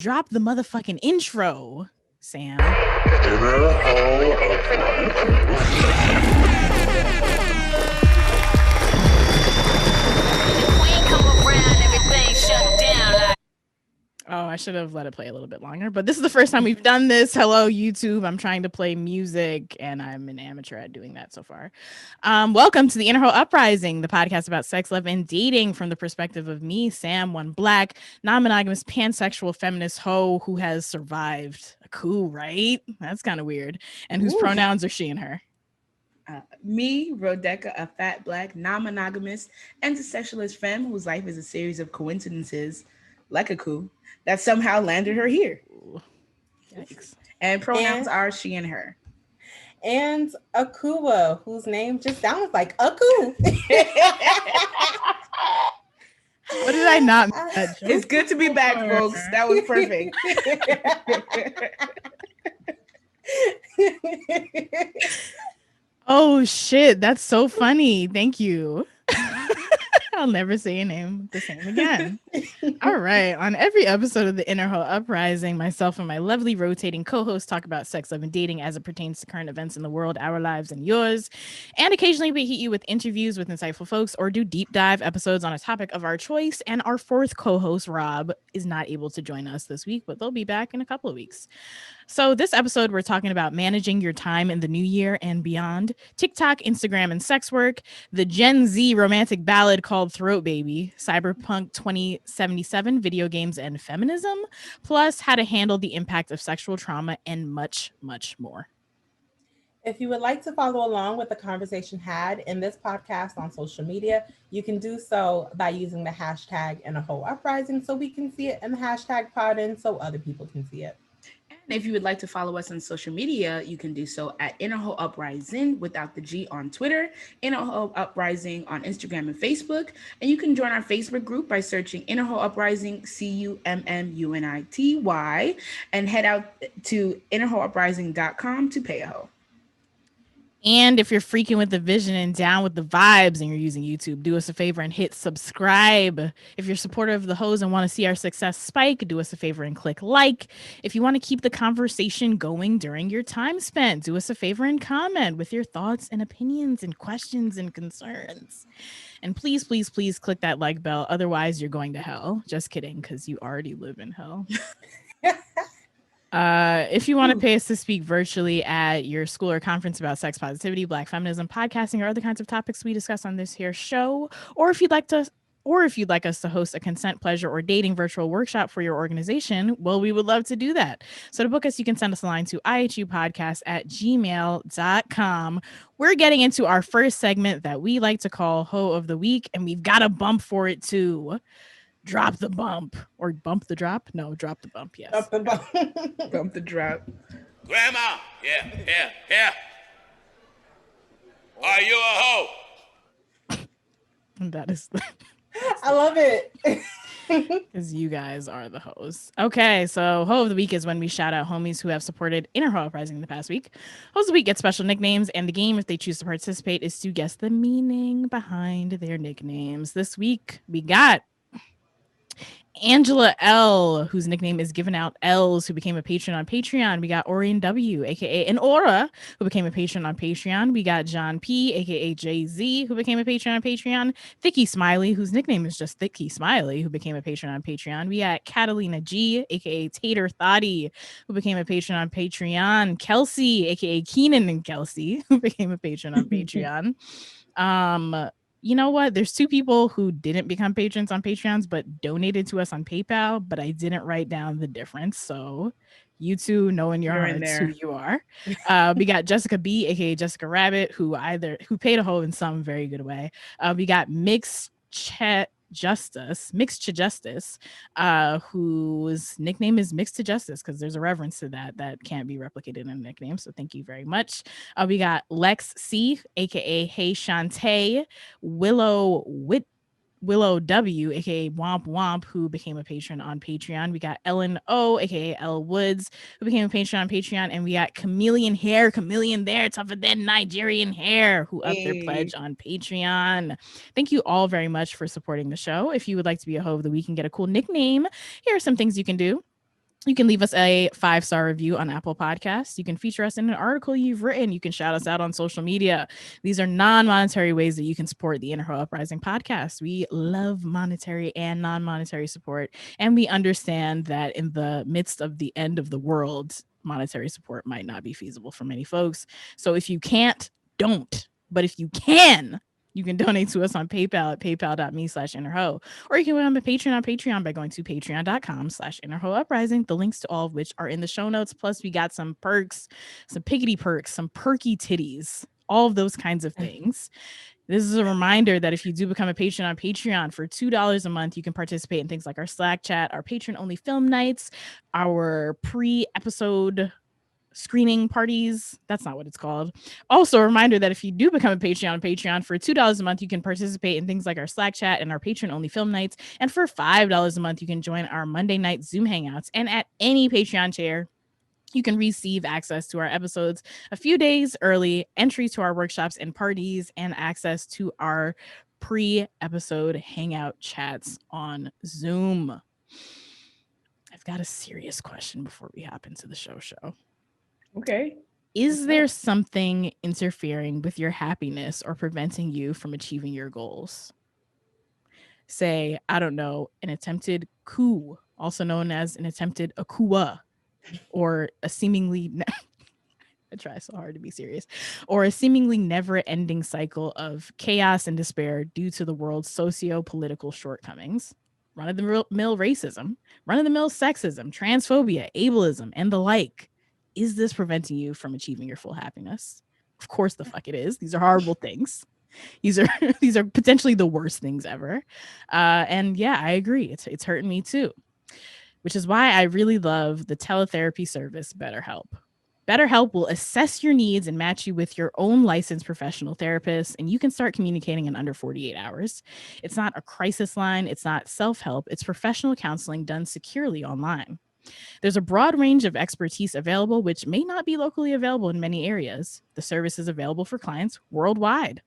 Drop the motherfucking intro, Sam. Oh, I should have let it play a little bit longer, but this is the first time we've done this. Hello, YouTube. I'm trying to play music, and I'm an amateur at doing that so far. Welcome to the Inner Hoe Uprising, the podcast about sex, love, and dating from the perspective of me, Sam, one black, non-monogamous, pansexual feminist hoe who has survived a coup, right? That's kind of weird. And whose pronouns are she and her. Me, Rodeka, a fat, black, non-monogamous, intersexualist femme whose life is a series of coincidences, like a coup, that somehow landed her here. Yikes. And pronouns are she and her. And Akuba, whose name just sounds like Aku. What did I not? It's good to be back, folks. That was perfect. Oh shit, that's so funny. Thank you. I'll never say your name the same again. All right. On every episode of the Inner Hoe Uprising, myself and my lovely rotating co-hosts talk about sex, love, and dating as it pertains to current events in the world, our lives, and yours. And occasionally we hit you with interviews with insightful folks or do deep dive episodes on a topic of our choice. And our fourth co-host, Rob, is not able to join us this week, but they'll be back in a couple of weeks. So this episode, we're talking about managing your time in the new year and beyond, TikTok, Instagram, and sex work, the Gen Z romantic ballad called Throat Baby, CyberPunk 2077, video games and feminism, plus how to handle the impact of sexual trauma and much, much more. If you would like to follow along with the conversation had in this podcast on social media, you can do so by using the hashtag Inner Hoe Uprising so we can see it, and the hashtag Podin so other people can see it. And if you would like to follow us on social media, you can do so at Inner Hoe Uprising without the G on Twitter, Inner Hoe Uprising on Instagram and Facebook. And you can join our Facebook group by searching Inner Hoe Uprising, CUMMUNITY, and head out to innerhoeuprising.com to pay a hoe. And if you're freaking with the vision and down with the vibes and you're using YouTube, do us a favor and hit subscribe. If you're supportive of the hoes and want to see our success spike, do us a favor and click like. If you want to keep the conversation going during your time spent, do us a favor and comment with your thoughts and opinions and questions and concerns. And please, please, please click that like bell. Otherwise, you're going to hell. Just kidding, because you already live in hell. If you want to pay us to speak virtually at your school or conference about sex positivity, black feminism, podcasting, or other kinds of topics we discuss on this here show, or if you'd like us to host a consent, pleasure, or dating virtual workshop for your organization, well, we would love to do that. So to book us, you can send us a line to ihupodcast@gmail.com. We're getting into our first segment that we like to call Hoe of the Week, and we've got a bump for it too. Drop the bump or bump the drop? No, drop the bump. Yes. Drop the bump. Bump the drop. Grandma, yeah. Are you a hoe? That is. I love it. Because you guys are the hoes. Okay, so Hoe of the Week is when we shout out homies who have supported Inner Hoe Uprising the past week. Hoes of the Week get special nicknames, and the game, if they choose to participate, is to guess the meaning behind their nicknames. This week, we got Angela L, whose nickname is Given Out L's, who became a patron on Patreon. We got Orion W, aka Aura, who became a patron on Patreon. We got John P, aka Jay-Z, who became a patron on Patreon. Thicky Smiley, whose nickname is just Thicky Smiley, who became a patron on Patreon. We got Catalina G, aka Tater Thotty, who became a patron on Patreon. Kelsey, aka Keenan and Kelsey, who became a patron on Patreon. You know what? There's two people who didn't become patrons on Patreons, but donated to us on PayPal, but I didn't write down the difference. So you two know in your hearts who you are. We got Jessica B, aka Jessica Rabbit, who paid a hoe in some very good way. We got Mixed Justice, whose nickname is Mixed to Justice, because there's a reference to that can't be replicated in a nickname. So thank you very much. We got Lex C, aka Hey Shantae, Willow W, aka Womp Womp, who became a patron on Patreon. We got Ellen O, aka Elle Woods, who became a patron on Patreon. And we got Chameleon there, tougher than Nigerian hair, who upped their pledge on Patreon. Thank you all very much for supporting the show. If you would like to be a hoe of the week and get a cool nickname, here are some things you can do. You can leave us a 5-star review on Apple Podcasts. You can feature us in an article you've written. You can shout us out on social media. These are non-monetary ways that you can support the Interho Uprising podcast. We love monetary and non-monetary support, and we understand that in the midst of the end of the world, monetary support might not be feasible for many folks. So if you can't, don't. But if you can donate to us on PayPal at paypal.me/interho, or you can go on Patreon by going to patreon.com/interhouprising. The links to all of which are in the show notes. Plus, we got some perks, some piggity perks, some perky titties, all of those kinds of things. This is a reminder that if you do become a patron on Patreon for $2 a month, you can participate in things like our Slack chat, our patron-only film nights, our pre-episode screening parties. That's not what it's called. Also, a reminder that if you do become a Patreon on Patreon for $2 a month, you can participate in things like our Slack chat and our patron-only film nights. And for $5 a month, you can join our Monday night Zoom hangouts. And at any Patreon tier, you can receive access to our episodes a few days early, entry to our workshops and parties, and access to our pre-episode hangout chats on Zoom. I've got a serious question before we hop into the show. Okay. Is there something interfering with your happiness or preventing you from achieving your goals? Say, I don't know, an attempted coup, also known as an attempted akua, or a seemingly I try so hard to be serious, or a seemingly never-ending cycle of chaos and despair due to the world's socio-political shortcomings. Run-of-the-mill racism, run-of-the-mill sexism, transphobia, ableism, and the like. Is this preventing you from achieving your full happiness? Of course the fuck it is. These are horrible things. These are potentially the worst things ever. And yeah, I agree. It's hurting me too. Which is why I really love the teletherapy service BetterHelp. BetterHelp will assess your needs and match you with your own licensed professional therapist, and you can start communicating in under 48 hours. It's not a crisis line. It's not self-help. It's professional counseling done securely online. There's a broad range of expertise available, which may not be locally available in many areas. The service is available for clients worldwide.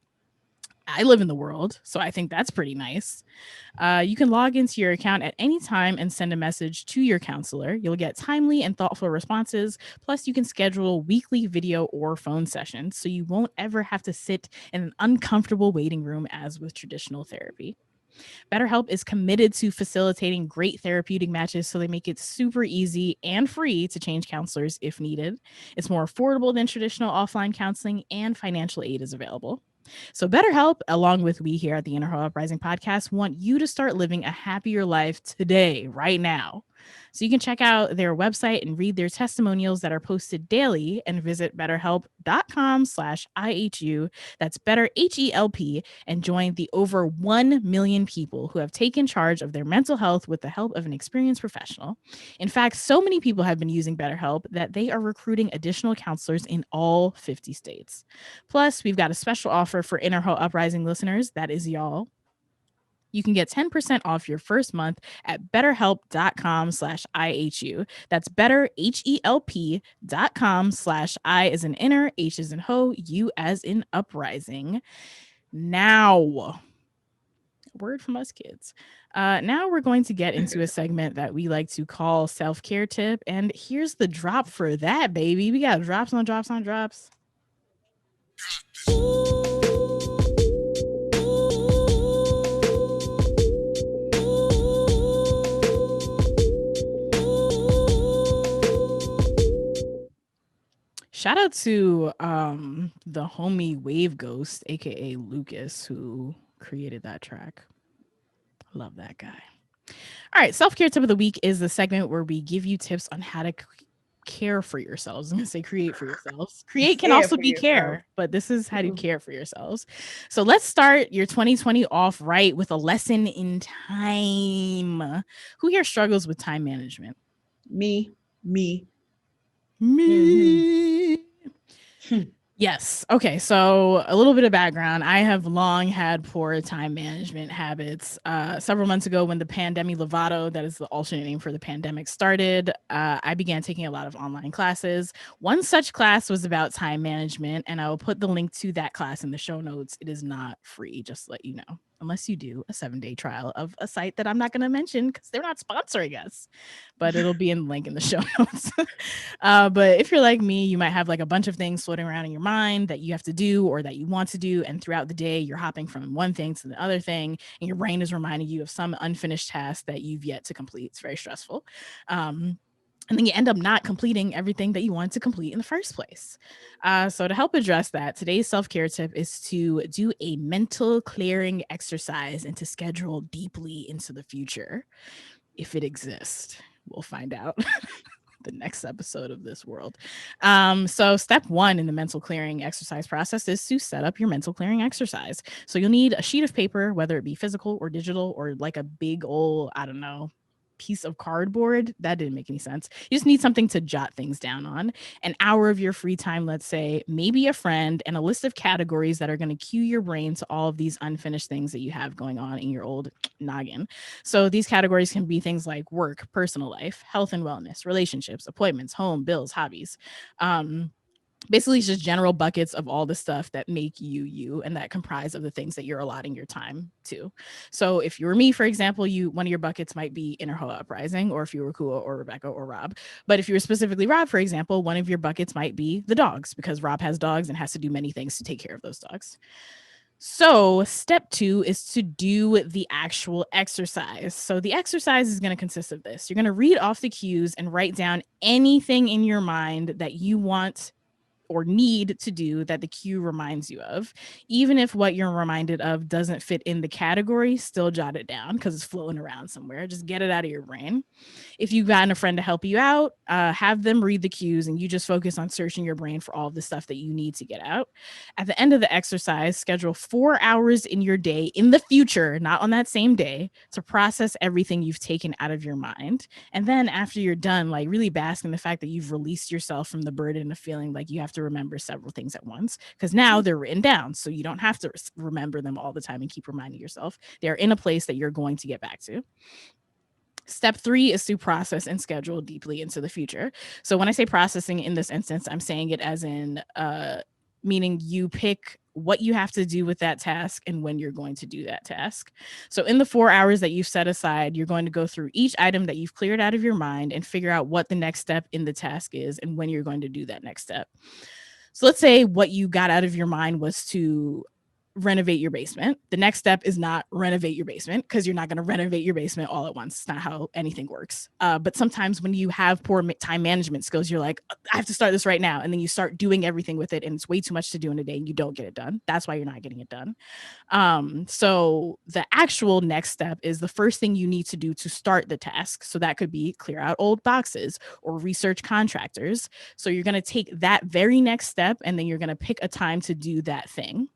I live in the world, so I think that's pretty nice. You can log into your account at any time and send a message to your counselor. You'll get timely and thoughtful responses. Plus, you can schedule weekly video or phone sessions, so you won't ever have to sit in an uncomfortable waiting room as with traditional therapy. BetterHelp is committed to facilitating great therapeutic matches, so they make it super easy and free to change counselors if needed. It's more affordable than traditional offline counseling, and financial aid is available. So BetterHelp, along with we here at the Interho Uprising podcast, want you to start living a happier life today, right now. So you can check out their website and read their testimonials that are posted daily, and visit betterhelp.com/IHU. That's better HELP, and join the over 1 million people who have taken charge of their mental health with the help of an experienced professional. In fact, so many people have been using BetterHelp that they are recruiting additional counselors in all 50 states. Plus, we've got a special offer for Interho Uprising listeners. That is y'all. You can get 10% off your first month at betterhelp.com/IHU. That's betterhelp.com/I as in inner, H as in ho, U as in uprising. Now, word from us kids. Now we're going to get into a segment that we like to call self-care tip. And here's the drop for that, baby. We got drops on drops on drops. Shout out to the homie Wave Ghost, aka Lucas, who created that track. Love that guy. All right, self-care tip of the week is the segment where we give you tips on how to care for yourselves. I'm gonna say create for yourselves. Create can also be care, but this is how to care for yourselves. So let's start your 2020 off right with a lesson in time. Who here struggles with time management? Me. Yes. Okay. So a little bit of background. I have long had poor time management habits. Several months ago, when the pandemic Lovato, that is the alternate name for the pandemic, started, I began taking a lot of online classes. One such class was about time management, and I will put the link to that class in the show notes. It is not free, just to let you know. unless you do a 7-day trial of a site that I'm not going to mention because they're not sponsoring us, but it'll be in the link in the show notes. But if you're like me, you might have like a bunch of things floating around in your mind that you have to do or that you want to do. And throughout the day, you're hopping from one thing to the other thing, and your brain is reminding you of some unfinished task that you've yet to complete. It's very stressful. And then you end up not completing everything that you wanted to complete in the first place. So to help address that, today's self-care tip is to do a mental clearing exercise and to schedule deeply into the future, if it exists. We'll find out the next episode of this world. So step 1 in the mental clearing exercise process is to set up your mental clearing exercise. So you'll need a sheet of paper, whether it be physical or digital, or like a big old, I don't know, piece of cardboard. That didn't make any sense. You just need something to jot things down on. An hour of your free time, let's say, maybe a friend, and a list of categories that are going to cue your brain to all of these unfinished things that you have going on in your old noggin. So these categories can be things like work, personal life, health and wellness, relationships, appointments, home, bills, hobbies. Basically it's just general buckets of all the stuff that make you you and that comprise of the things that you're allotting your time to. So if you were me, for example, one of your buckets might be Inner Hoa Uprising, or if you were Kua or Rebecca or Rob. But if you were specifically Rob, for example, one of your buckets might be the dogs, because Rob has dogs and has to do many things to take care of those dogs. So step 2 is to do the actual exercise. So the exercise is going to consist of this. You're going to read off the cues and write down anything in your mind that you want or need to do that the cue reminds you of. Even if what you're reminded of doesn't fit in the category, still jot it down because it's floating around somewhere. Just get it out of your brain. If you've gotten a friend to help you out, have them read the cues and you just focus on searching your brain for all of the stuff that you need to get out. At the end of the exercise, schedule 4 hours in your day in the future, not on that same day, to process everything you've taken out of your mind. And then after you're done, like really bask in the fact that you've released yourself from the burden of feeling like you have to remember several things at once, because now they're written down. So you don't have to remember them all the time and keep reminding yourself. They're in a place that you're going to get back to. Step 3 is to process and schedule deeply into the future. So when I say processing in this instance, I'm saying it as in meaning you pick what you have to do with that task and when you're going to do that task. So in the 4 hours that you've set aside, you're going to go through each item that you've cleared out of your mind and figure out what the next step in the task is and when you're going to do that next step. So let's say what you got out of your mind was to renovate your basement. The next step is not renovate your basement, because you're not going to renovate your basement all at once. It's not how anything works. But sometimes when you have poor time management skills, you're like, I have to start this right now. And then you start doing everything with it and it's way too much to do in a day and you don't get it done. That's why you're not getting it done. So the actual next step is the first thing you need to do to start the task. So that could be clear out old boxes or research contractors. So you're going to take that very next step and then you're going to pick a time to do that thing.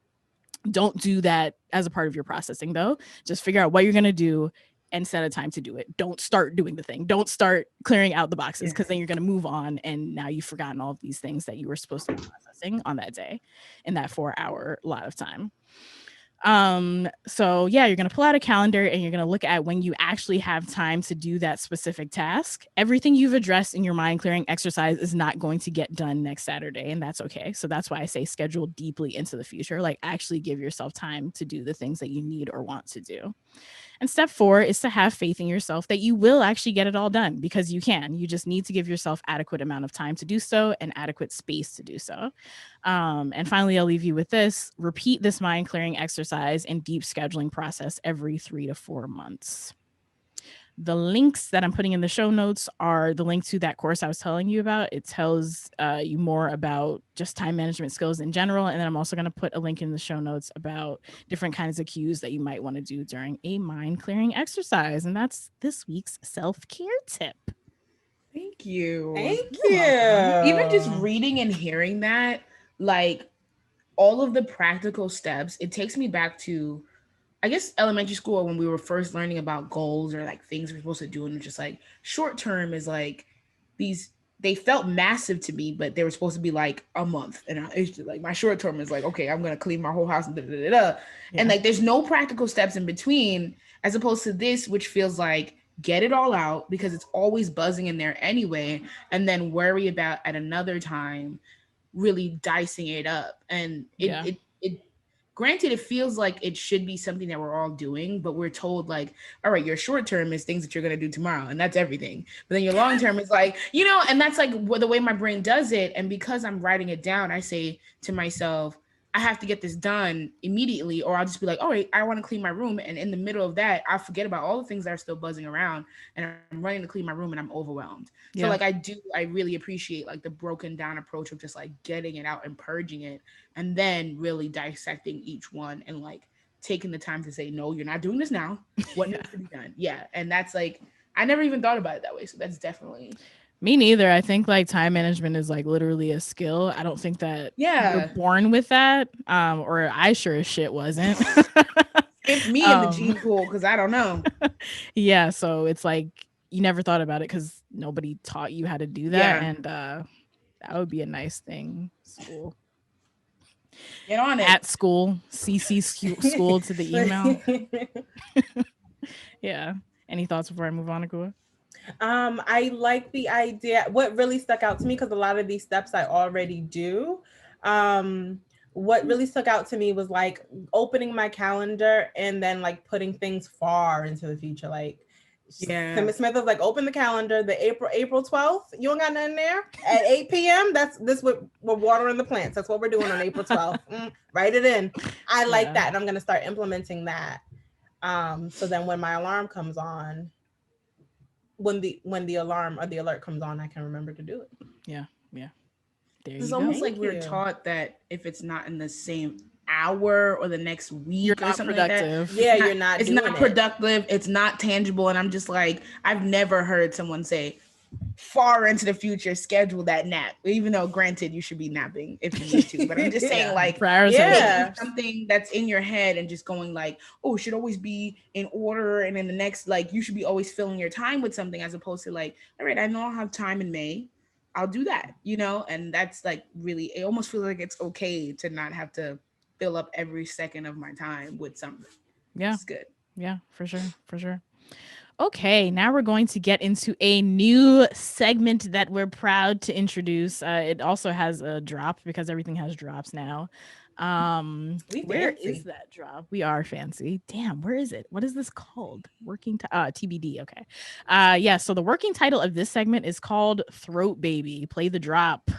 Don't do that as a part of your processing, though. Just figure out what you're going to do and set a time to do it. Don't start doing the thing. Don't start clearing out the boxes, because then you're going to move on. And now you've forgotten all of these things that you were supposed to be processing on that day in that 4-hour lot of time. So yeah, you're going to pull out a calendar and you're going to look at when you actually have time to do that specific task. Everything you've addressed in your mind clearing exercise is not going to get done next Saturday, and that's okay. So that's why I say schedule deeply into the future, like actually give yourself time to do the things that you need or want to do. And step 4 is to have faith in yourself that you will actually get it all done, because you can. You just need to give yourself adequate amount of time to do so and adequate space to do so. And finally, I'll leave you with this. Repeat this mind clearing exercise and deep scheduling process every 3 to 4 months. The links that I'm putting in the show notes are the link to that course I was telling you about. It tells you more about just time management skills in general. And then I'm also going to put a link in the show notes about different kinds of cues that you might want to do during a mind clearing exercise. And that's this week's self-care tip. Thank you. Thank You're you. welcome. Even just reading and hearing that, like all of the practical steps, it takes me back to, I guess, elementary school, when we were first learning about goals or like things we're supposed to do. And just like short term is like these, they felt massive to me, but they were supposed to be like a month. And it's just like my short term is like, okay, I'm going to clean my whole house and Yeah. And like there's no practical steps in between, as opposed to this, which feels like get it all out because it's always buzzing in there anyway. And then worry about at another time really dicing it up. And it granted, it feels like it should be something that we're all doing, but we're told like, all right, your short term is things that you're going to do tomorrow, and that's everything. But then your long term is like, and that's like the way my brain does it. And because I'm writing it down, I say to myself, I have to get this done immediately, or I'll just be like, all right, I want to clean my room. And in the middle of that, I forget about all the things that are still buzzing around, and I'm running to clean my room and I'm overwhelmed. So like I really appreciate like the broken down approach of just like getting it out and purging it, and then really dissecting each one and like taking the time to say, no, you're not doing this now. What needs to be done? Yeah. And that's like, I never even thought about it that way. So that's definitely. Me neither. I think like time management is like literally a skill. I don't think that you're born with that. Or I sure as shit wasn't. If me in the gene pool, because I don't know. Yeah. So it's like you never thought about it because nobody taught you how to do that. Yeah. And that would be a nice thing. School. Get on it. At school. CC school to the email. Yeah. Any thoughts before I move on, Akua? I like the idea. What really stuck out to me, because a lot of these steps I already do. What really stuck out to me was like opening my calendar and then like putting things far into the future. Like Smith was like, open the calendar, the April 12th. You don't got nothing there at 8 p.m. This what we're watering the plants. That's what we're doing on April 12th. Write it in. I like that. And I'm going to start implementing that. So then when my alarm comes on, when the alarm or the alert comes on, I can remember to do it. Yeah. It's almost like we're taught that if it's not in the same hour or the next week or something productive. Like that, it's not productive. It's not tangible. And I'm just like, I've never heard someone say far into the future, schedule that nap, even though granted you should be napping if you need to, but I'm just saying like something that's in your head and just going like, oh, it should always be in order, and in the next, like, you should be always filling your time with something, as opposed to like, all right, I know I'll have time in May, I'll do that, and that's like, really, it almost feels like it's okay to not have to fill up every second of my time with something. It's good. Yeah, for sure. Okay, now we're going to get into a new segment that we're proud to introduce. It also has a drop because everything has drops now. Where is that drop? We are fancy. Damn, where is it? What is this called? TBD. Okay. Yeah, so the working title of this segment is called Throat Baby. Play the drop.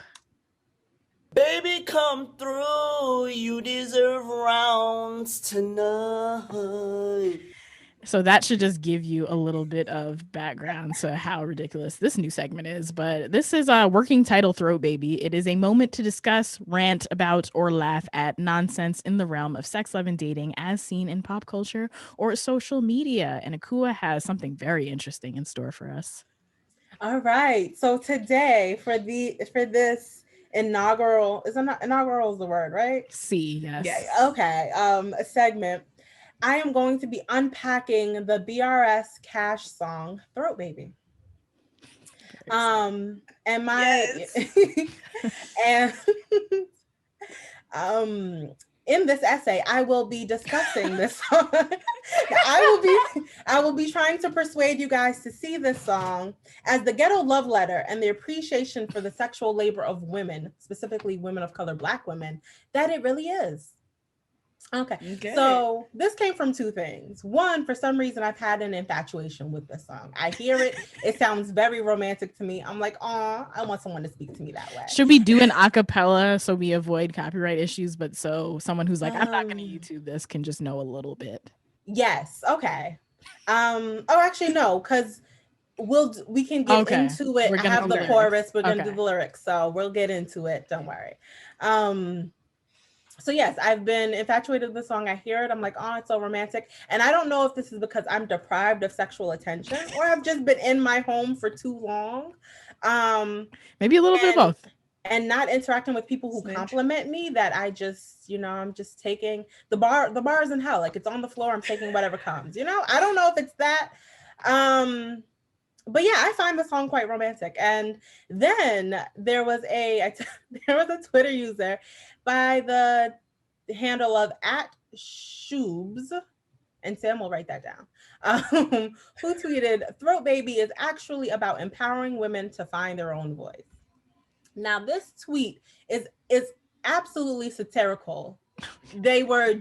Baby, come through. You deserve rounds tonight. So that should just give you a little bit of background to how ridiculous this new segment is. But this is a working title, Throat Baby. It is a moment to discuss, rant about, or laugh at nonsense in the realm of sex, love, and dating as seen in pop culture or social media. And Akua has something very interesting in store for us. All right. So today for this inaugural, inaugural is the word, right? Yes. Yeah. Okay. A segment. I am going to be unpacking the BRS Cash song Throat Baby. And in this essay, I will be discussing this song. I will be trying to persuade you guys to see this song as the ghetto love letter and the appreciation for the sexual labor of women, specifically women of color, Black women, that it really is. Okay. So this came from two things. One, for some reason, I've had an infatuation with this song. I hear it. It sounds very romantic to me. I'm like, I want someone to speak to me that way. Should we do an acapella so we avoid copyright issues, but so someone who's like, I'm not going to YouTube this can just know a little bit? Yes. Okay. Actually, no, because we can get into it. I have the chorus. We're going to do the lyrics. So we'll get into it. Don't worry. So yes, I've been infatuated with the song. I hear it. I'm like, it's so romantic. And I don't know if this is because I'm deprived of sexual attention or I've just been in my home for too long. Maybe a little bit of both. And not interacting with people who compliment me, that I just, I'm just taking the bar is in hell. Like, it's on the floor. I'm taking whatever comes, I don't know if it's that. But yeah, I find the song quite romantic. And then there was a Twitter user by the handle of @Shoobs, and Sam will write that down, who tweeted, "Throat Baby is actually about empowering women to find their own voice." Now, this tweet is absolutely satirical They were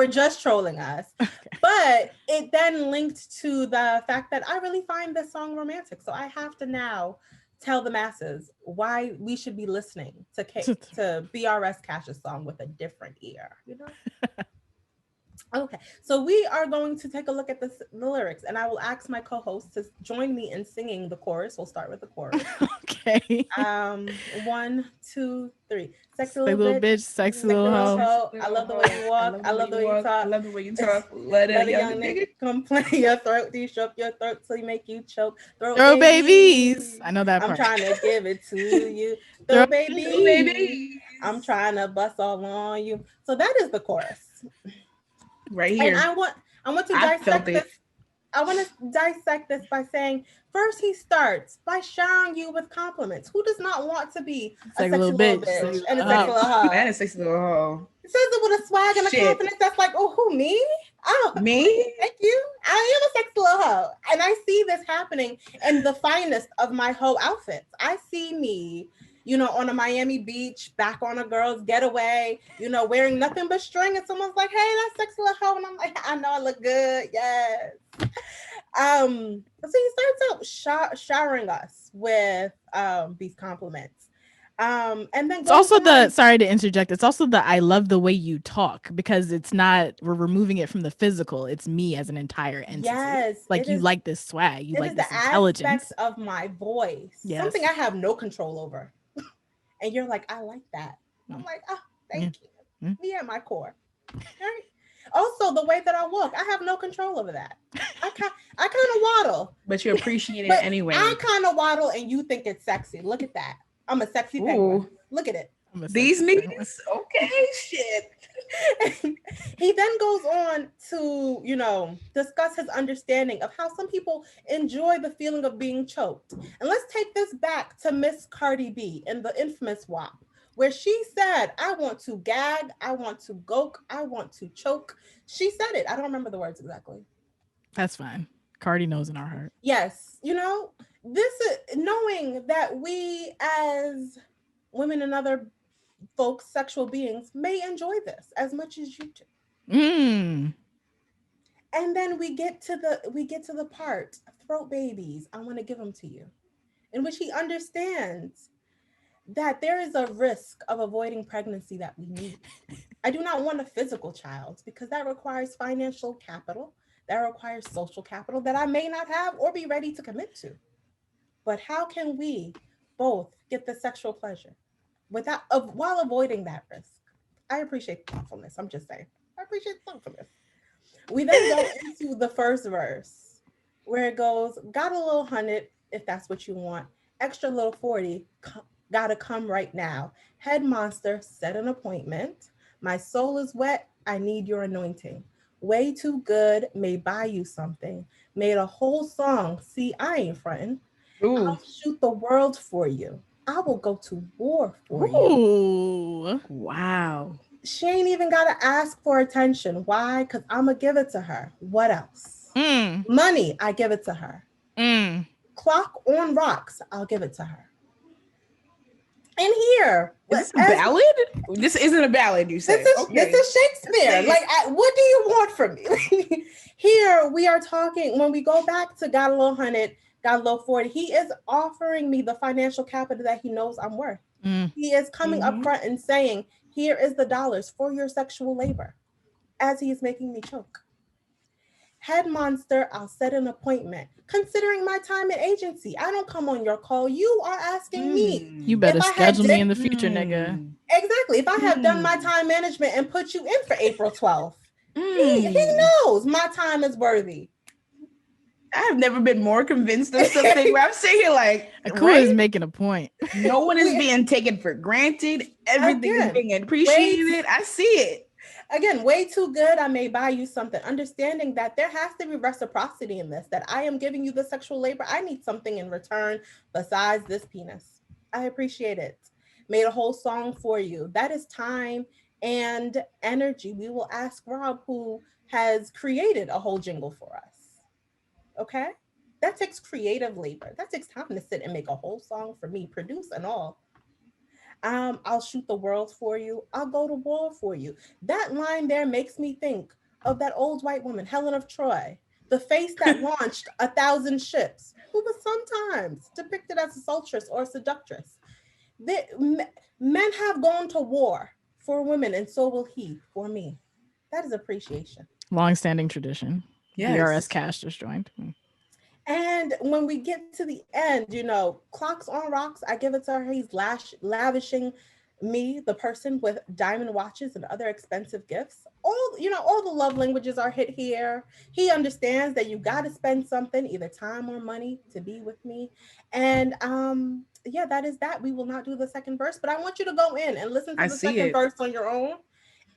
just trolling us. Okay. But it then linked to the fact that I really find this song romantic. So I have to now tell the masses why we should be listening to BRS Cash's song with a different ear, you know? Okay, so we are going to take a look at the lyrics, and I will ask my co-host to join me in singing the chorus. We'll start with the chorus. Okay. 1, 2, 3. Sexy little bitch, sexy little hoe. I love the way you walk. I love the way you talk. I love the way you talk. Let a young nigga come play your throat. Do you stroke your throat till you make you choke? Throw babies. I know that part. I'm trying to give it to you. Throw babies. I'm trying to bust all on you. So that is the chorus. Right here. And I want to dissect this. I want to dissect this by saying, first he starts by showering you with compliments. Who does not want to be a sexy little bitch and a sexy little hoe? And a sexy little hoe. It says it with a swag and a confidence that's like, oh, who, me? Oh, me? Thank you. I am a sexy little hoe. And I see this happening in the finest of my hoe outfits. I see me, you know, on a Miami beach, back on a girl's getaway, you know, wearing nothing but string, and someone's like, hey, that's sexy little hoe. And I'm like, I know I look good. Yes. So he starts out showering us with these compliments. And then it's also sorry to interject, it's also the I love the way you talk, because it's not, we're removing it from the physical, it's me as an entire entity. Yes, like you like this swag, you like this intelligence. Aspects of my voice, something I have no control over. And you're like, I like that. I'm like, oh, thank you. Me at my core. Right? Also, the way that I walk, I have no control over that. I kind of waddle. But you appreciate it anyway. I kind of waddle and you think it's sexy. Look at that. I'm a sexy penguin. Look at it. These niggas, okay, shit. He then goes on to, you know, discuss his understanding of how some people enjoy the feeling of being choked. And let's take this back to Miss Cardi B in the infamous WAP, where she said, I want to gag, I want to goke, I want to choke. She said it. I don't remember the words exactly. That's fine. Cardi knows in our heart. Yes. You know, this is knowing that we as women and other folks, sexual beings, may enjoy this as much as you do. And then we get to the part, throat babies, I want to give them to you, in which he understands that there is a risk of avoiding pregnancy that we need. I do not want a physical child because that requires financial capital, that requires social capital that I may not have or be ready to commit to. But how can we both get the sexual pleasure while avoiding that risk? I appreciate thoughtfulness. I'm just saying. I appreciate thoughtfulness. We then go into the first verse where it goes, got a little 100 if that's what you want. Extra little 40, gotta come right now. Head monster, set an appointment. My soul is wet. I need your anointing. Way too good, may buy you something. Made a whole song. See, I ain't fronting. I'll shoot the world for you. I will go to war for you. Wow. She ain't even got to ask for attention. Why? Because I'm going to give it to her. What else? Money, I give it to her. Clock on rocks, I'll give it to her. And here. Is this a ballad? This isn't a ballad, you say. This is Shakespeare. Like, what do you want from me? Here we are talking, when we go back to got a little 100, got a little 40, he is offering me the financial capital that he knows I'm worth. He is coming up front and saying, here is the dollars for your sexual labor, as he is making me choke. Head monster, I'll set an appointment. Considering my time at agency, I don't come on your call. You are asking me. You better schedule me in the future, nigga. Exactly. If I have done my time management and put you in for April 12th, he knows my time is worthy. I have never been more convinced of something where I'm sitting here like, Akua is making a point. No one is being taken for granted. Everything is being appreciated. I see it. Again, way too good. I may buy you something. Understanding that there has to be reciprocity in this, that I am giving you the sexual labor. I need something in return besides this penis. I appreciate it. Made a whole song for you. That is time and energy. We will ask Rob, who has created a whole jingle for us. Okay? That takes creative labor. That takes time to sit and make a whole song for me, produce and all. I'll shoot the world for you. I'll go to war for you. That line there makes me think of that old white woman, Helen of Troy, the face that launched 1,000 ships, who was sometimes depicted as a sultress or a seductress. Men have gone to war for women, and so will he for me. That is appreciation. Long-standing tradition. Yes. BRS Cash just joined. And when we get to the end, clocks on rocks, I give it to her. He's lavishing me, the person, with diamond watches and other expensive gifts. All the love languages are hit here. He understands that you got to spend something, either time or money, to be with me. And yeah, that is that. We will not do the second verse, but I want you to go in and listen to the second verse on your own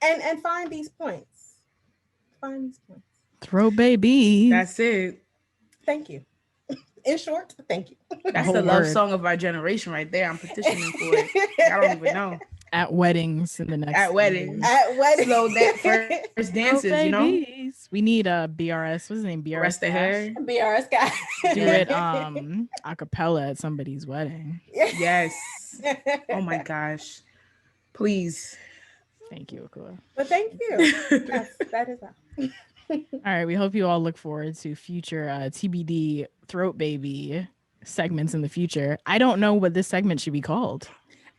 and find these points. Throw babies. That's it. Thank you. In short, thank you. That's the love song of our generation right there. I'm petitioning for it. I don't even know. At weddings in the next. At weddings. Slow that first dances, We need a BRS. What's his name? BRS. Rest the hair. BRS guy. Do it a cappella at somebody's wedding. Yes. Oh my gosh. Please. Thank you, Akua. But thank you. Yes, that is that. All right, we hope you all look forward to future TBD throat baby segments in the future. I don't know what this segment should be called.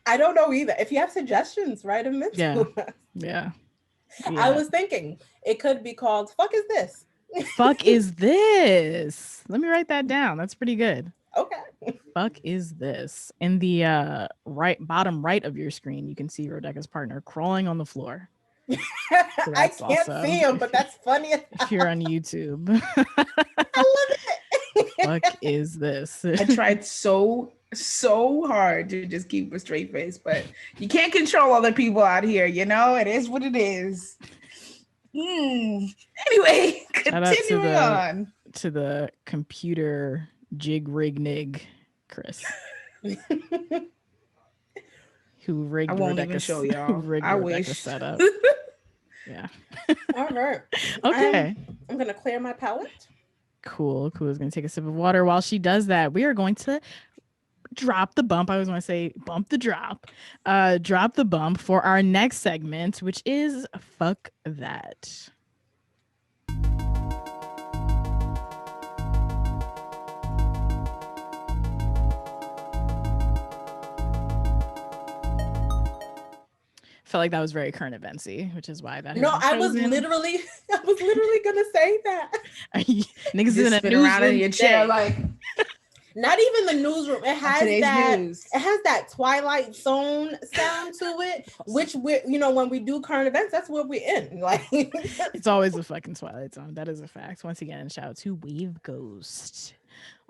I don't know either. If you have suggestions, write them into us. Yeah. I was thinking it could be called Fuck Is This? Fuck Is This? Let me write that down. That's pretty good. Okay. Fuck Is This? In the bottom right of your screen, you can see Rebecca's partner crawling on the floor. So I can't see him, but that's funny. If you're on YouTube. I love it. Fuck Is This? I tried so hard to just keep a straight face, but you can't control other people out here, it is what it is. Anyway, continuing on to the computer jig rig nig Chris. Who rigged I won't Rebecca's, even show y'all. I wish setup. Yeah. All right. Okay. I'm gonna clear my palate. Cool is gonna take a sip of water. While she does that, we are going to drop the bump. I always want to say bump the drop. Drop the bump for our next segment, which is Fuck That. Felt like that was very current eventsy, which is why that. No, I was literally gonna say that. Niggas in a around in your chair, like not even the newsroom. It has that Twilight Zone sound to it, which when we do current events, that's what we're in. Like it's always a fucking Twilight Zone. That is a fact. Once again, shout out to Wave Ghost,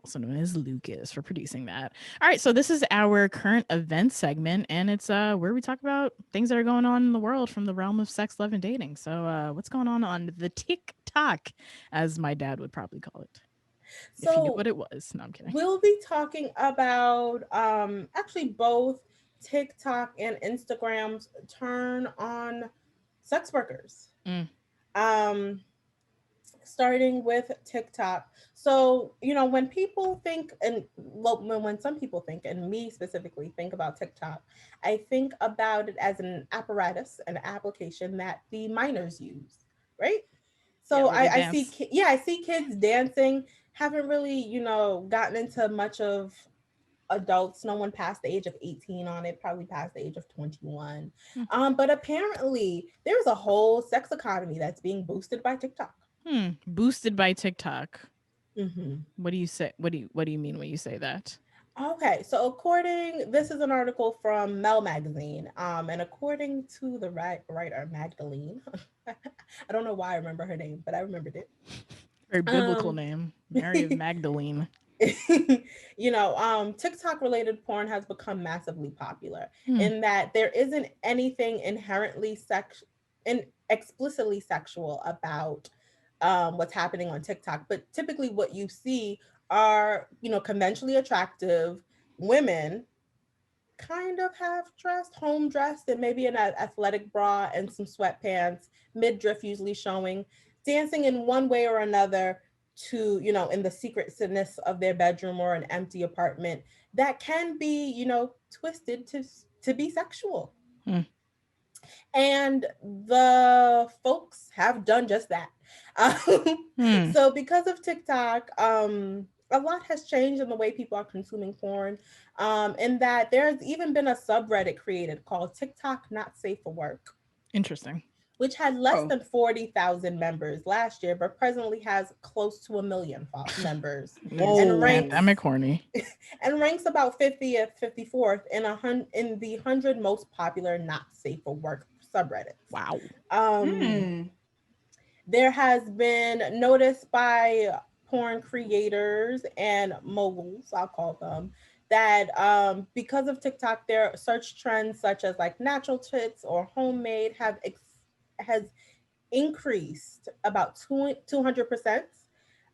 also known as Lucas, for producing that. All right, so this is our current event segment, and it's where we talk about things that are going on in the world from the realm of sex, love, and dating. So what's going on the TikTok, as my dad would probably call it. So if you knew what it was. No, I'm kidding. We'll be talking about actually both TikTok and Instagram's turn on sex workers. Starting with TikTok. So, when people think, and when some people think, and me specifically think about TikTok, I think about it as an apparatus, an application that the minors use, right? So I see kids dancing, haven't really, gotten into much of adults, no one past the age of 18 on it, probably past the age of 21. But apparently there's a whole sex economy that's being boosted by TikTok. Boosted by TikTok. Mm-hmm. What do you say? What do you mean when you say that? Okay, so this is an article from Mel magazine, and according to the writer Magdalene, I don't know why I remember her name, but I remembered it. Very biblical name, Mary of Magdalene. TikTok related porn has become massively popular in that there isn't anything inherently explicitly sexual about what's happening on TikTok, but typically what you see are, conventionally attractive women, kind of home dressed, and maybe an athletic bra and some sweatpants, midriff usually showing, dancing in one way or another to, in the secretness of their bedroom or an empty apartment that can be, twisted to to be sexual. Hmm. And the folks have done just that. So because of TikTok, a lot has changed in the way people are consuming porn. In that there's even been a subreddit created called TikTok Not Safe for Work, Interesting. which had less Oh. than 40,000 members last year, but presently has close to 1 million members. Whoa. And ranks Pandemic horny. and ranks about 50th, 54th in the 100 most popular not safe for work subreddits. Wow. There has been notice by porn creators and moguls, I'll call them, that because of TikTok, their search trends such as like natural tits or homemade has increased about 200%.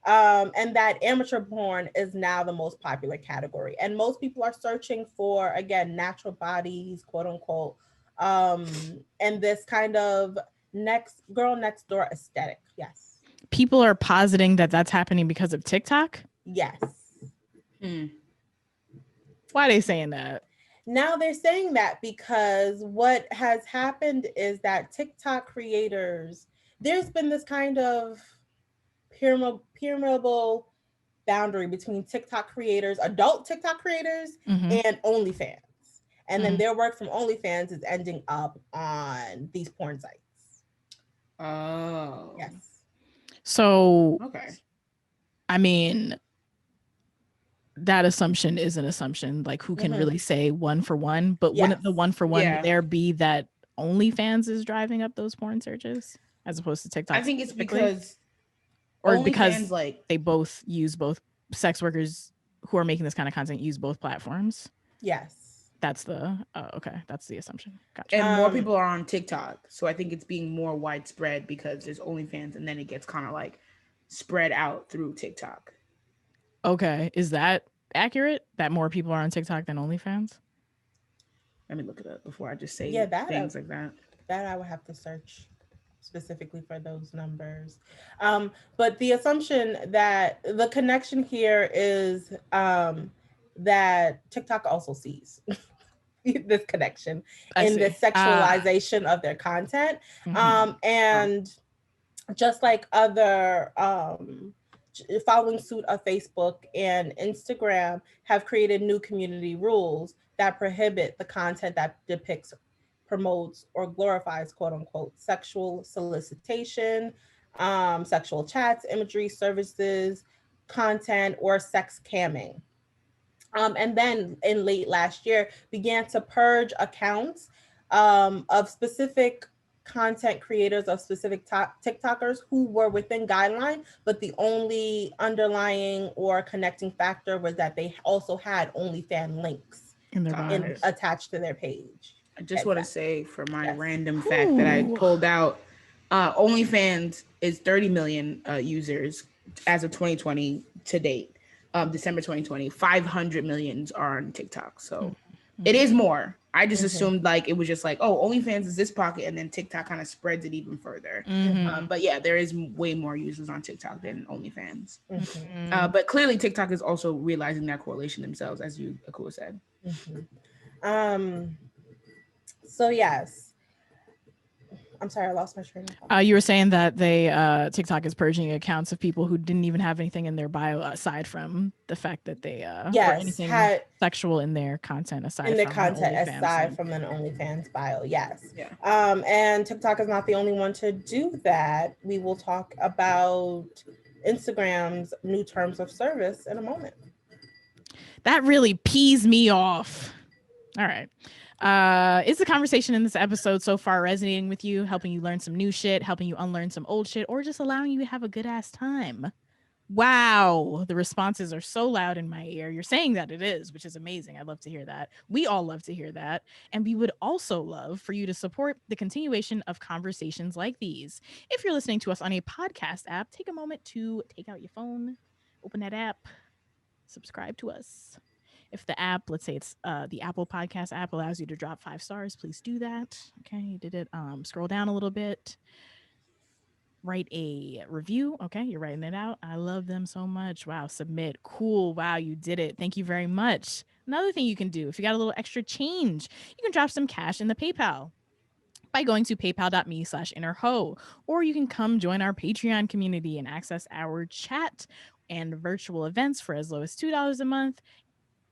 And that amateur porn is now the most popular category. And most people are searching for, again, natural bodies, quote unquote, and this kind of girl next door aesthetic. Yes. People are positing that that's happening because of TikTok. Yes. Why are they saying that? Now they're saying that because what has happened is that TikTok creators, there's been this kind of permeable boundary between TikTok creators, adult TikTok creators, and OnlyFans. And then their work from OnlyFans is ending up on these porn sites. Oh. Yes. So, Okay. I mean, that assumption is an assumption. Like, who can really say one for one? But wouldn't the one for one there be that OnlyFans is driving up those porn searches as opposed to TikTok? I think it's because, or OnlyFans, because like, they both use both sex workers who are making this kind of content use both platforms. Yes. That's the okay. That's the assumption. Gotcha. And more people are on TikTok, so I think it's being more widespread because there's OnlyFans, and then it gets kind of like spread out through TikTok. Okay, is that accurate? That more people are on TikTok than OnlyFans? Let me look it up before I just say things like that. That I would have to search specifically for those numbers. But the assumption that the connection here is that TikTok also sees this connection in the sexualization of their content. And just like other following suit of Facebook and Instagram have created new community rules that prohibit the content that depicts, promotes, or glorifies, quote unquote, sexual solicitation, sexual chats, imagery, services, content, or sex camming. And then in late last year, began to purge accounts of specific content creators, of specific TikTokers who were within guideline, but the only underlying or connecting factor was that they also had OnlyFans links attached to their page. I just want to say, for my random fact that I pulled out, OnlyFans is 30 million users as of 2020 to date. December 2020, 500 millions are on TikTok. So it is more. I just assumed like it was just like, oh, OnlyFans is this pocket, and then TikTok kind of spreads it even further. But yeah, there is way more users on TikTok than OnlyFans. But clearly TikTok is also realizing that correlation themselves, as you, Akua, said. So yes. I'm sorry, I lost my train of thought. You were saying that they TikTok is purging accounts of people who didn't even have anything in their bio aside from the fact that they or anything sexual in their content aside from an OnlyFans bio. Yes. Yeah. And TikTok is not the only one to do that. We will talk about Instagram's new terms of service in a moment. That really pees me off. All right. Is the conversation in this episode so far resonating with you, helping you learn some new shit, helping you unlearn some old shit, or just allowing you to have a good ass time? Wow, the responses are so loud in my ear. You're saying that it is, which is amazing. I love to hear that. We all love to hear that. And we would also love for you to support the continuation of conversations like these. If you're listening to us on a podcast app, take a moment to take out your phone, open that app, subscribe to us. If the app, let's say it's the Apple Podcast app, allows you to drop 5 stars, please do that. Okay, you did it. Scroll down a little bit. Write a review. Okay, you're writing it out. I love them so much. Wow, submit. Cool. Wow, you did it. Thank you very much. Another thing you can do, if you got a little extra change, you can drop some cash in the PayPal by going to paypal.me/innerho, or you can come join our Patreon community and access our chat and virtual events for as low as $2 a month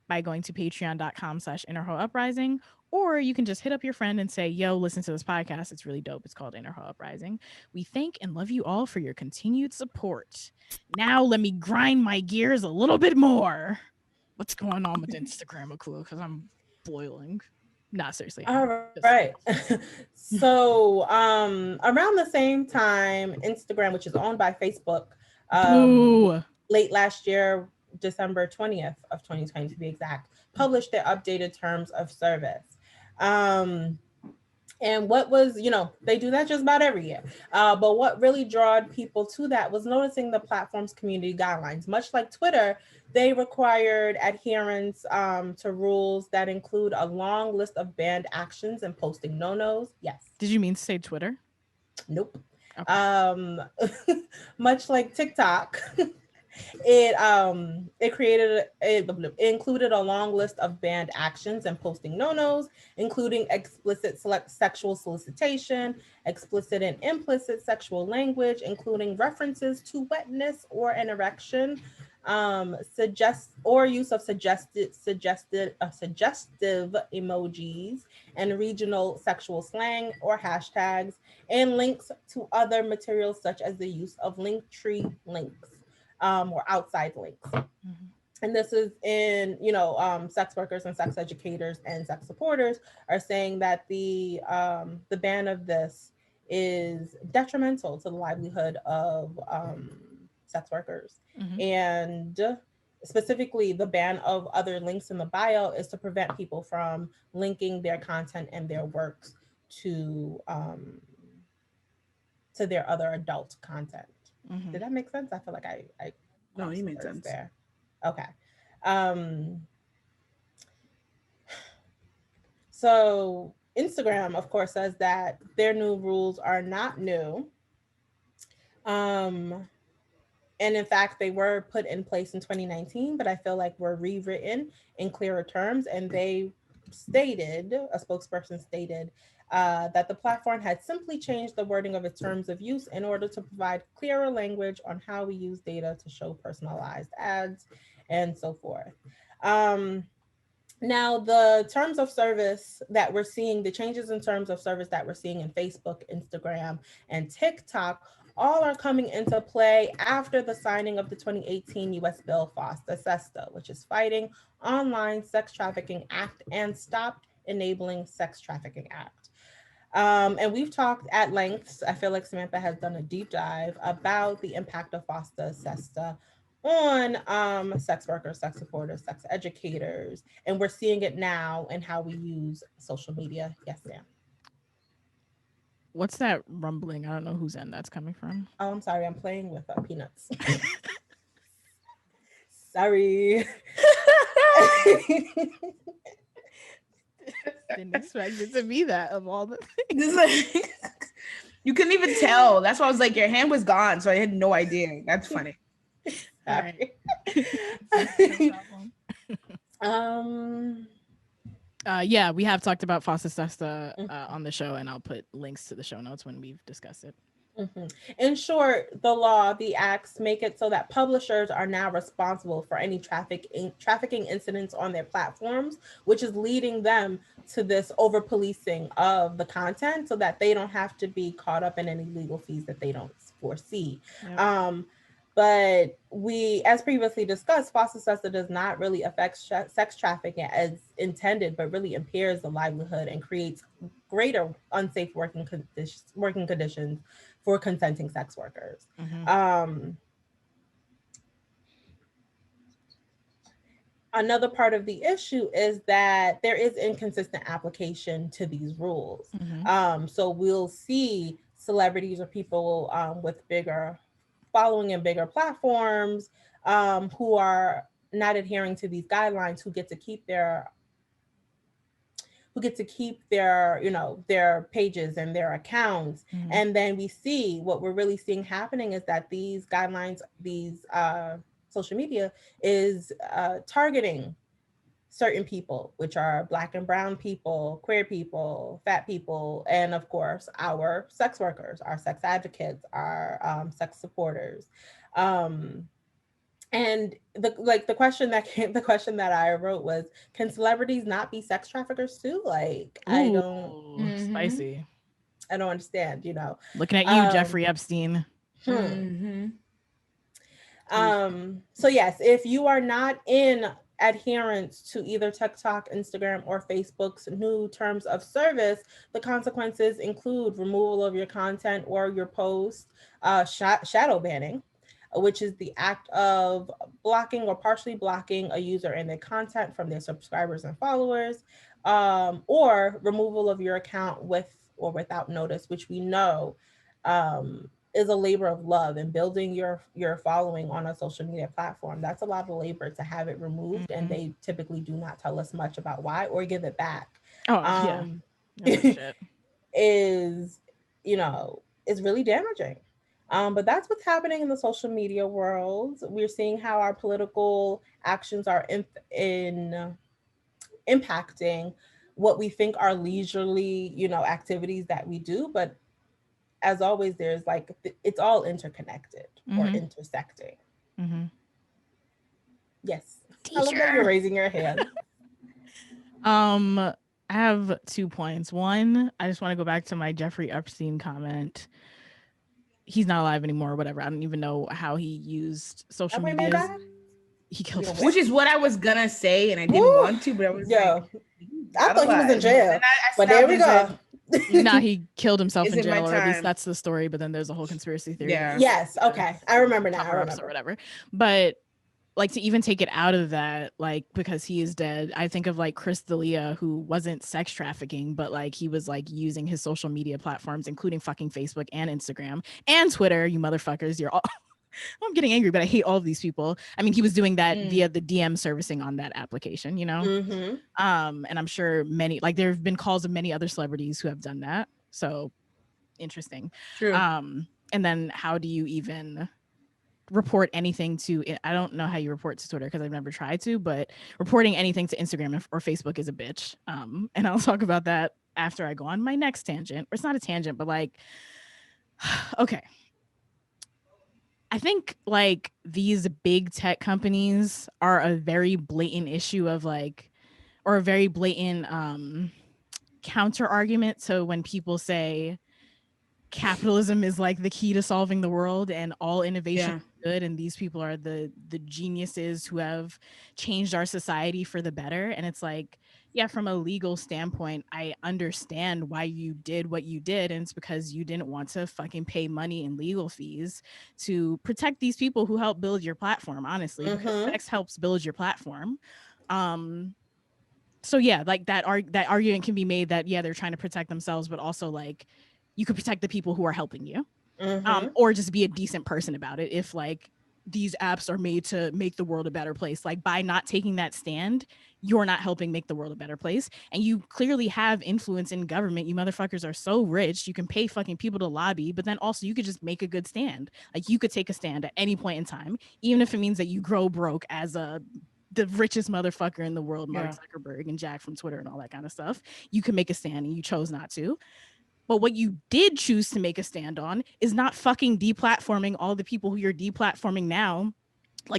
by going to patreon.com/innerhouprising, or you can just hit up your friend and say, yo, listen to this podcast. It's really dope. It's called Inner Ho Uprising. We thank and love you all for your continued support. Now let me grind my gears a little bit more. What's going on with Instagram, Akua? Because I'm boiling. Nah, seriously. All right. So around the same time, Instagram, which is owned by Facebook, late last year, December 20th of 2020 to be exact, published their updated terms of service. And what was, they do that just about every year. But what really drawed people to that was noticing the platform's community guidelines. Much like Twitter, they required adherence to rules that include a long list of banned actions and posting no-nos. Yes. Did you mean to say Twitter? Nope. Okay. Much like TikTok, it included a long list of banned actions and posting no-nos, including explicit sexual solicitation, explicit and implicit sexual language, including references to wetness or an erection, use of suggestive emojis and regional sexual slang or hashtags, and links to other materials such as the use of Linktree links. Or outside links. Mm-hmm. And this is in, sex workers and sex educators and sex supporters are saying that the ban of this is detrimental to the livelihood of sex workers. Mm-hmm. And specifically, the ban of other links in the bio is to prevent people from linking their content and their works to their other adult content. Mm-hmm. Did that make sense? I feel like I no, you made sense there. Okay. So Instagram, of course, says that their new rules are not new. And in fact, they were put in place in 2019, but I feel like were rewritten in clearer terms. And they stated, a spokesperson stated, that the platform had simply changed the wording of its terms of use in order to provide clearer language on how we use data to show personalized ads and so forth. Now, the terms of service that we're seeing, the changes in terms of service that we're seeing in Facebook, Instagram, and TikTok all are coming into play after the signing of the 2018 U.S. bill FOSTA-SESTA, which is Fighting Online Sex Trafficking Act and Stop Enabling Sex Trafficking Act. And we've talked at length, I feel like Samantha has done a deep dive about the impact of FOSTA-SESTA on sex workers, sex supporters, sex educators, and we're seeing it now in how we use social media. Yes, Sam. What's that rumbling? I don't know whose end that's coming from. Oh, I'm sorry. I'm playing with peanuts. Sorry. Didn't expect it to be that of all the things. You couldn't even tell. That's why I was like, your hand was gone, so I had no idea. That's funny. All right. Yeah, we have talked about FOSTA-SESTA on the show, and I'll put links to the show notes when we've discussed it. Mm-hmm. In short, the acts make it so that publishers are now responsible for any trafficking incidents on their platforms, which is leading them to this over-policing of the content so that they don't have to be caught up in any legal fees that they don't foresee. Yep. But as previously discussed, FOSTA-SESTA does not really affect sex trafficking as intended, but really impairs the livelihood and creates greater unsafe working conditions for consenting sex workers. Mm-hmm. Another part of the issue is that there is inconsistent application to these rules. Mm-hmm. So we'll see celebrities or people with bigger following and bigger platforms who are not adhering to these guidelines, who get to keep their their pages and their accounts. Mm-hmm. And then we see what we're really seeing happening is that these guidelines, these social media is targeting certain people, which are Black and brown people, queer people, fat people, and of course our sex workers, our sex advocates, our sex supporters. And the question that I wrote was, can celebrities not be sex traffickers too? Like, I don't Spicy. I don't understand, Looking at you, Jeffrey Epstein. So yes, if you are not in adherence to either TikTok, Instagram, or Facebook's new terms of service, the consequences include removal of your content or your post, shadow banning, which is the act of blocking or partially blocking a user and their content from their subscribers and followers, or removal of your account with or without notice, which we know is a labor of love, and building your following on a social media platform. That's a lot of labor to have it removed, and they typically do not tell us much about why or give it back. Is really damaging. But that's what's happening in the social media world. We're seeing how our political actions are impacting what we think are leisurely, activities that we do. But as always, there's it's all interconnected or intersecting. Yes. Teacher. I love that you're raising your hand. I have 2 points. One, I just want to go back to my Jeffrey Epstein comment. He's not alive anymore or whatever. I don't even know how he used social media. He killed himself. Which is what I was gonna say, and I didn't want to, but I was I thought he was in jail. But there we go. Nah, he killed himself in jail, or at least that's the story. But then there's a whole conspiracy theory. Yeah. Yes. Okay. I remember now. Or whatever. But to even take it out of that, because he is dead, I think of Chris D'Elia, who wasn't sex trafficking, but he was using his social media platforms, including fucking Facebook and Instagram and Twitter. You motherfuckers, you're all. I'm getting angry, but I hate all of these people. I mean, he was doing that via the DM servicing on that application, and I'm sure many, there have been calls of many other celebrities who have done that. So interesting. True. And then how do you even report anything to, I don't know how you report to Twitter because I've never tried to, but reporting anything to Instagram or Facebook is a bitch. And I'll talk about that after I go on my next tangent. Or it's not a tangent, but okay. I think these big tech companies are a very blatant issue of or a very blatant counter argument. So when people say capitalism is the key to solving the world and all innovation is good, and these people are the geniuses who have changed our society for the better, and it's from a legal standpoint, I understand why you did what you did, and it's because you didn't want to fucking pay money in legal fees to protect these people who help build your platform, honestly, because sex helps build your platform. So that argument can be made that they're trying to protect themselves, but also you could protect the people who are helping you, or just be a decent person about it. If these apps are made to make the world a better place, by not taking that stand, you're not helping make the world a better place. And you clearly have influence in government. You motherfuckers are so rich, you can pay fucking people to lobby, but then also you could just make a good stand. You could take a stand at any point in time, even if it means that you grow broke as the richest motherfucker in the world, Mark Zuckerberg and Jack from Twitter and all that kind of stuff. You can make a stand, and you chose not to. But what you did choose to make a stand on is not fucking deplatforming all the people who you're deplatforming now,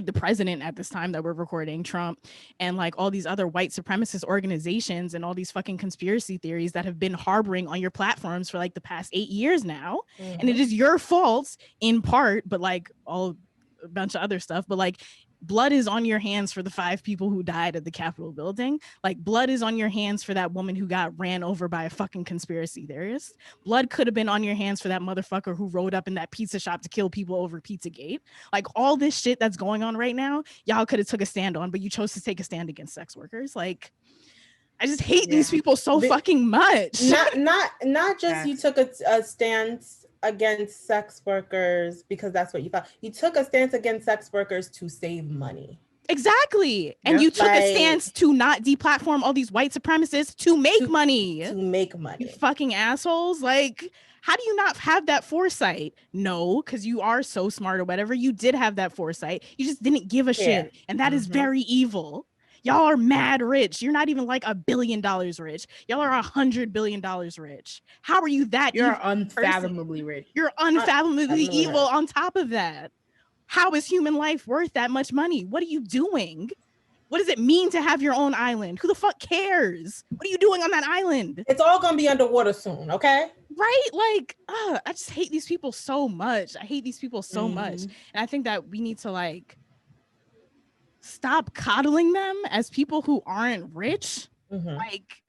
the president at this time that we're recording, Trump, and all these other white supremacist organizations and all these fucking conspiracy theories that have been harboring on your platforms for the past 8 years now. And it is your fault in part, but all a bunch of other stuff, but blood is on your hands for the 5 people who died at the Capitol building. Blood is on your hands for that woman who got ran over by a fucking conspiracy theorist. Blood could have been on your hands for that motherfucker who rode up in that pizza shop to kill people over Pizzagate. All this shit that's going on right now, y'all could have took a stand on, but you chose to take a stand against sex workers. I just hate these people so fucking much. Not just you took a stance against sex workers because that's what you thought. You took a stance against sex workers to save money. Exactly. And you took a stance to not deplatform all these white supremacists to make money. To make money. You fucking assholes. How do you not have that foresight? No, because you are so smart or whatever. You did have that foresight. You just didn't give a shit. And that is very evil. Y'all are mad rich. You're not even like $1 billion rich. Y'all are $100 billion rich. How are you that You're evil unfathomably rich. You're unfathomably evil rich. on top of that. How is human life worth that much money? What are you doing? What does it mean to have your own island? Who the fuck cares? What are you doing on that island? It's all gonna be underwater soon, okay? Right? Like, I just hate these people so much. I hate these people so much. And I think that we need to like stop coddling them as people who aren't rich. Like,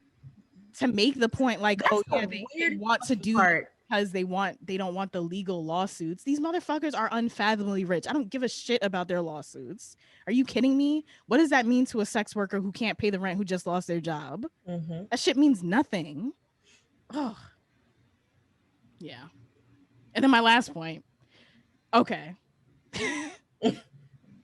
to make the point like, That's oh yeah, they want to do part. because they don't want the legal lawsuits. These motherfuckers are unfathomably rich. I don't give a shit about their lawsuits. Are you kidding me? What does that mean to a sex worker who can't pay the rent, who just lost their job? That shit means nothing. Oh, yeah. And then my last point. Okay.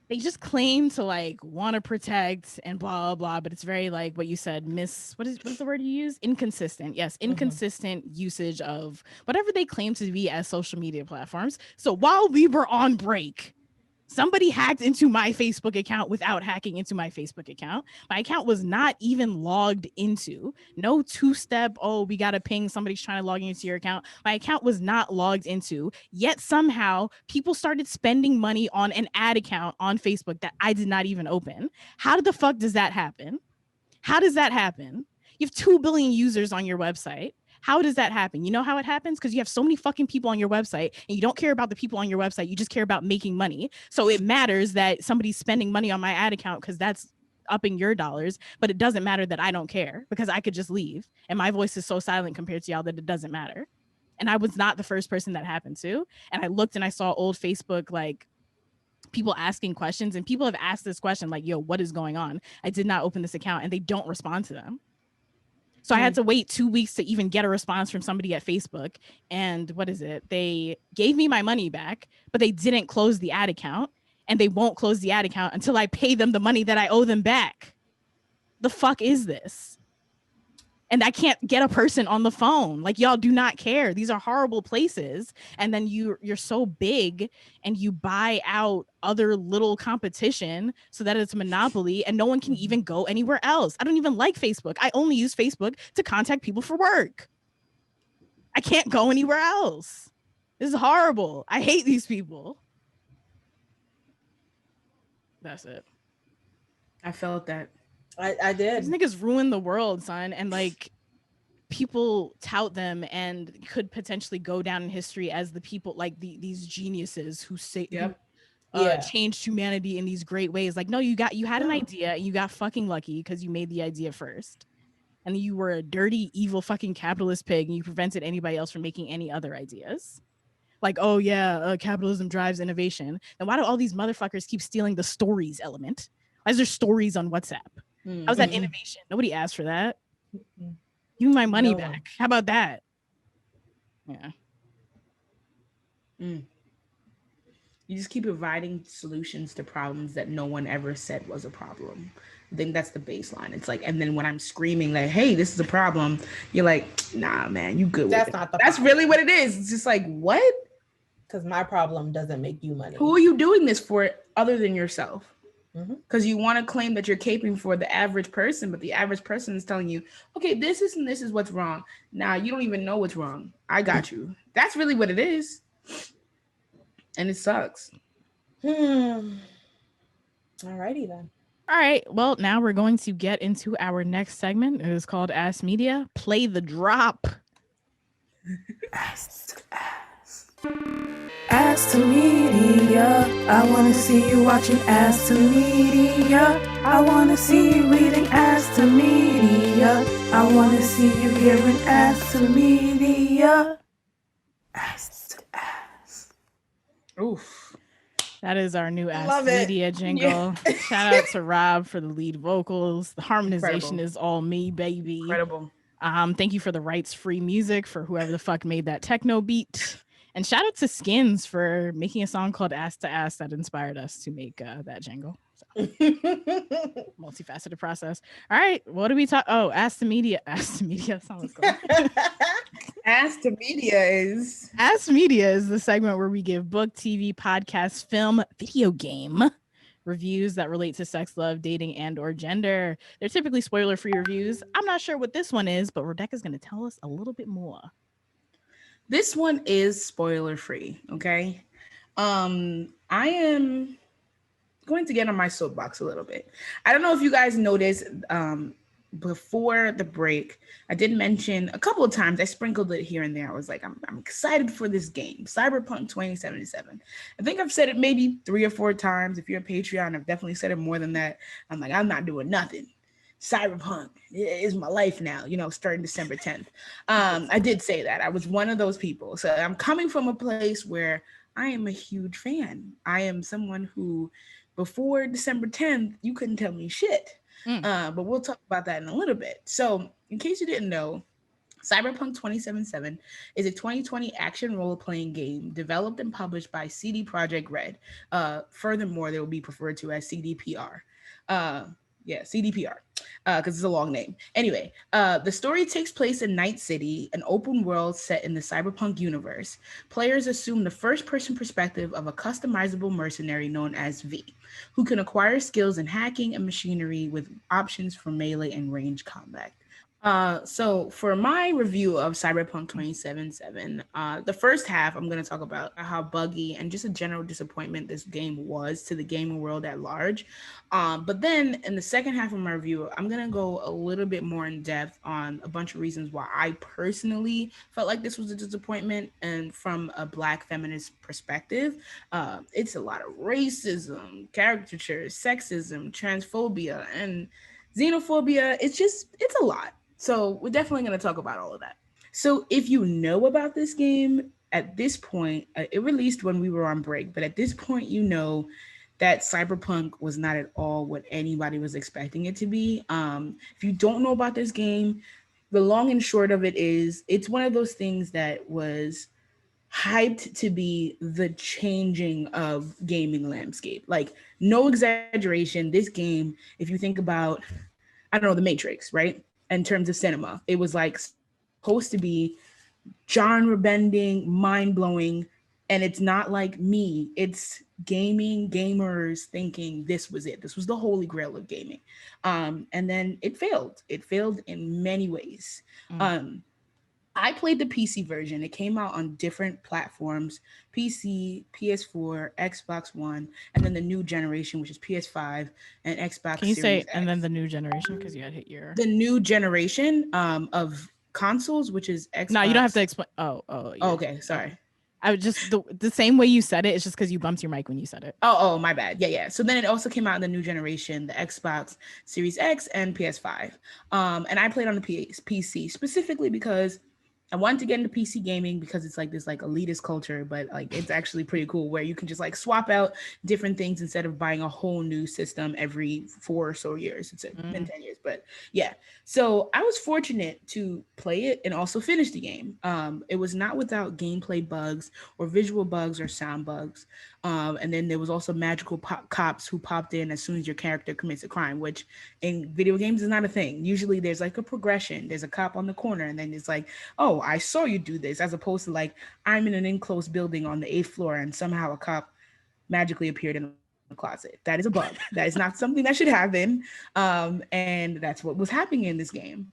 They just claim to like want to protect and blah blah, but it's very like what you said, what is the word you use? Inconsistent. Yes, inconsistent usage of whatever they claim to be as social media platforms. So while we were on break, somebody hacked into my Facebook account without hacking into my Facebook account. My account was not even logged into. No two-step, oh, we got to ping, somebody's trying to log into your account. My account was not logged into. Yet somehow people started spending money on an ad account on Facebook that I did not even open. How the fuck does that happen? How does that happen? You have 2 billion users on your website. How does that happen? You know how it happens? Because you have so many fucking people on your website and you don't care about the people on your website. You just care about making money. So it matters that somebody's spending money on my ad account because that's upping your dollars. But it doesn't matter that I don't care because I could just leave. And my voice is so silent compared to y'all that it doesn't matter. And I was not the first person that happened to. And I looked and I saw old Facebook, like, people asking questions, and people have asked this question like, yo, what is going on? I did not open this account, and they don't respond to them. So I had to wait 2 weeks to even get a response from somebody at Facebook. And what is it? They gave me my money back, but they didn't close the ad account, and they won't close the ad account until I pay them the money that I owe them back. The fuck is this? And I can't get a person on the phone. Like, y'all do not care. These are horrible places. And then you're so big and you buy out other little competition so that it's a monopoly and no one can even go anywhere else. I don't even like Facebook. I only use Facebook to contact people for work. I can't go anywhere else. This is horrible. I hate these people. That's it. I felt that. I did. These niggas ruin the world, son. And like, people tout them and could potentially go down in history as the people, like these geniuses who say changed humanity in these great ways. Like, no, you had an idea and you got fucking lucky because you made the idea first. And you were a dirty, evil fucking capitalist pig and you prevented anybody else from making any other ideas. Like, oh yeah, capitalism drives innovation. Then why do all these motherfuckers keep stealing the stories element? Why is there stories on WhatsApp? How's that innovation? Nobody asked for that. Give me my money back. How about that? Yeah. You just keep providing solutions to problems that no one ever said was a problem. I think that's the baseline. It's like, and then when I'm screaming like, hey, this is a problem, you're like, nah, man, you good with it. That's really what it is. It's just like, what? Because my problem doesn't make you money. Who are you doing this for other than yourself? Because you want to claim that you're caping for the average person, but the average person is telling you, okay, this is what's wrong. Now you don't even know what's wrong. I got you. That's really what it is. And it sucks. Alrighty then. All right. Well, now we're going to get into our next segment. It is called Ask Media. Play the drop. Ask to Media. I wanna see you watching Ask to Media. I wanna see you reading Ask to Media. I wanna see you hearing Ask to Media. Ask to Ask. Oof. That is our new Ask Love it. Media jingle. Yeah. Shout out to Rob for the lead vocals. The harmonization is all me, baby. Incredible. Thank you for the rights-free music for whoever the fuck made that techno beat. And shout out to Skins for making a song called Ask to Ask that inspired us to make that jingle. So, multifaceted process. All right, what do we talk? Oh, Ask to Media. Ask to Media sounds cool. Ask to Media is Ask Media is the segment where we give book, TV, podcast, film, video game reviews that relate to sex, love, dating, and or gender. They're typically spoiler-free reviews. I'm not sure what this one is, but Rebecca's going to tell us a little bit more. This one is spoiler free, okay? I am going to get on my soapbox a little bit. I don't know if you guys noticed before the break, I did mention a couple of times, I sprinkled it here and there. I was like, I'm excited for this game, Cyberpunk 2077. I think I've said it maybe 3 or 4 times. If you're a Patreon, I've definitely said it more than that. I'm like, I'm not doing nothing. Cyberpunk is my life now, starting December 10th. I did say that. I was one of those people. So I'm coming from a place where I am a huge fan. I am someone who, before December 10th, you couldn't tell me shit. But we'll talk about that in a little bit. So in case you didn't know, Cyberpunk 2077 is a 2020 action role-playing game developed and published by CD Projekt Red. Furthermore, they will be referred to as CDPR. CDPR, because it's a long name. Anyway, the story takes place in Night City, an open world set in the cyberpunk universe. Players assume the first-person perspective of a customizable mercenary known as V, who can acquire skills in hacking and machinery with options for melee and range combat. So for my review of Cyberpunk 2077, the first half, I'm going to talk about how buggy and just a general disappointment this game was to the gaming world at large. But then in the second half of my review, I'm going to go a little bit more in depth on a bunch of reasons why I personally felt like this was a disappointment. And from a Black feminist perspective, it's a lot of racism, caricature, sexism, transphobia, and xenophobia. It's a lot. So we're definitely going to talk about all of that. So if you know about this game at this point, it released when we were on break, but at this point, you know that Cyberpunk was not at all what anybody was expecting it to be. If you don't know about this game, the long and short of it is it's one of those things that was hyped to be the changing of gaming landscape. Like, no exaggeration, this game, if you think about, I don't know, The Matrix, right? In terms of cinema, it was like supposed to be genre bending, mind blowing, and it's not like me. It's gamers thinking this was it. This was the holy grail of gaming, and then it failed. It failed in many ways. I played the PC version. It came out on different platforms: PC, PS4, Xbox One, and then the new generation, which is PS5 and Xbox Can you Series say, X. and then the new generation, because you had hit your... The new generation of consoles, which is Xbox. No, you don't have to explain. Oh, okay, sorry. I would just, the same way you said it, it's just because you bumped your mic when you said it. Oh, my bad. Yeah. So then it also came out in the new generation, the Xbox Series X and PS5. And I played on the PC specifically because I wanted to get into PC gaming because it's like this like elitist culture, but like it's actually pretty cool where you can just like swap out different things instead of buying a whole new system every 4 or so years. It's been 10 years, but yeah. So I was fortunate to play it and also finish the game. It was not without gameplay bugs or visual bugs or sound bugs. And then there was also magical cops who popped in as soon as your character commits a crime, which in video games is not a thing. Usually there's like a progression. There's a cop on the corner and then it's like, oh, I saw you do this, as opposed to like, I'm in an enclosed building on the 8th floor and somehow a cop magically appeared in the closet. That is a bug. That is not something that should happen. And that's what was happening in this game.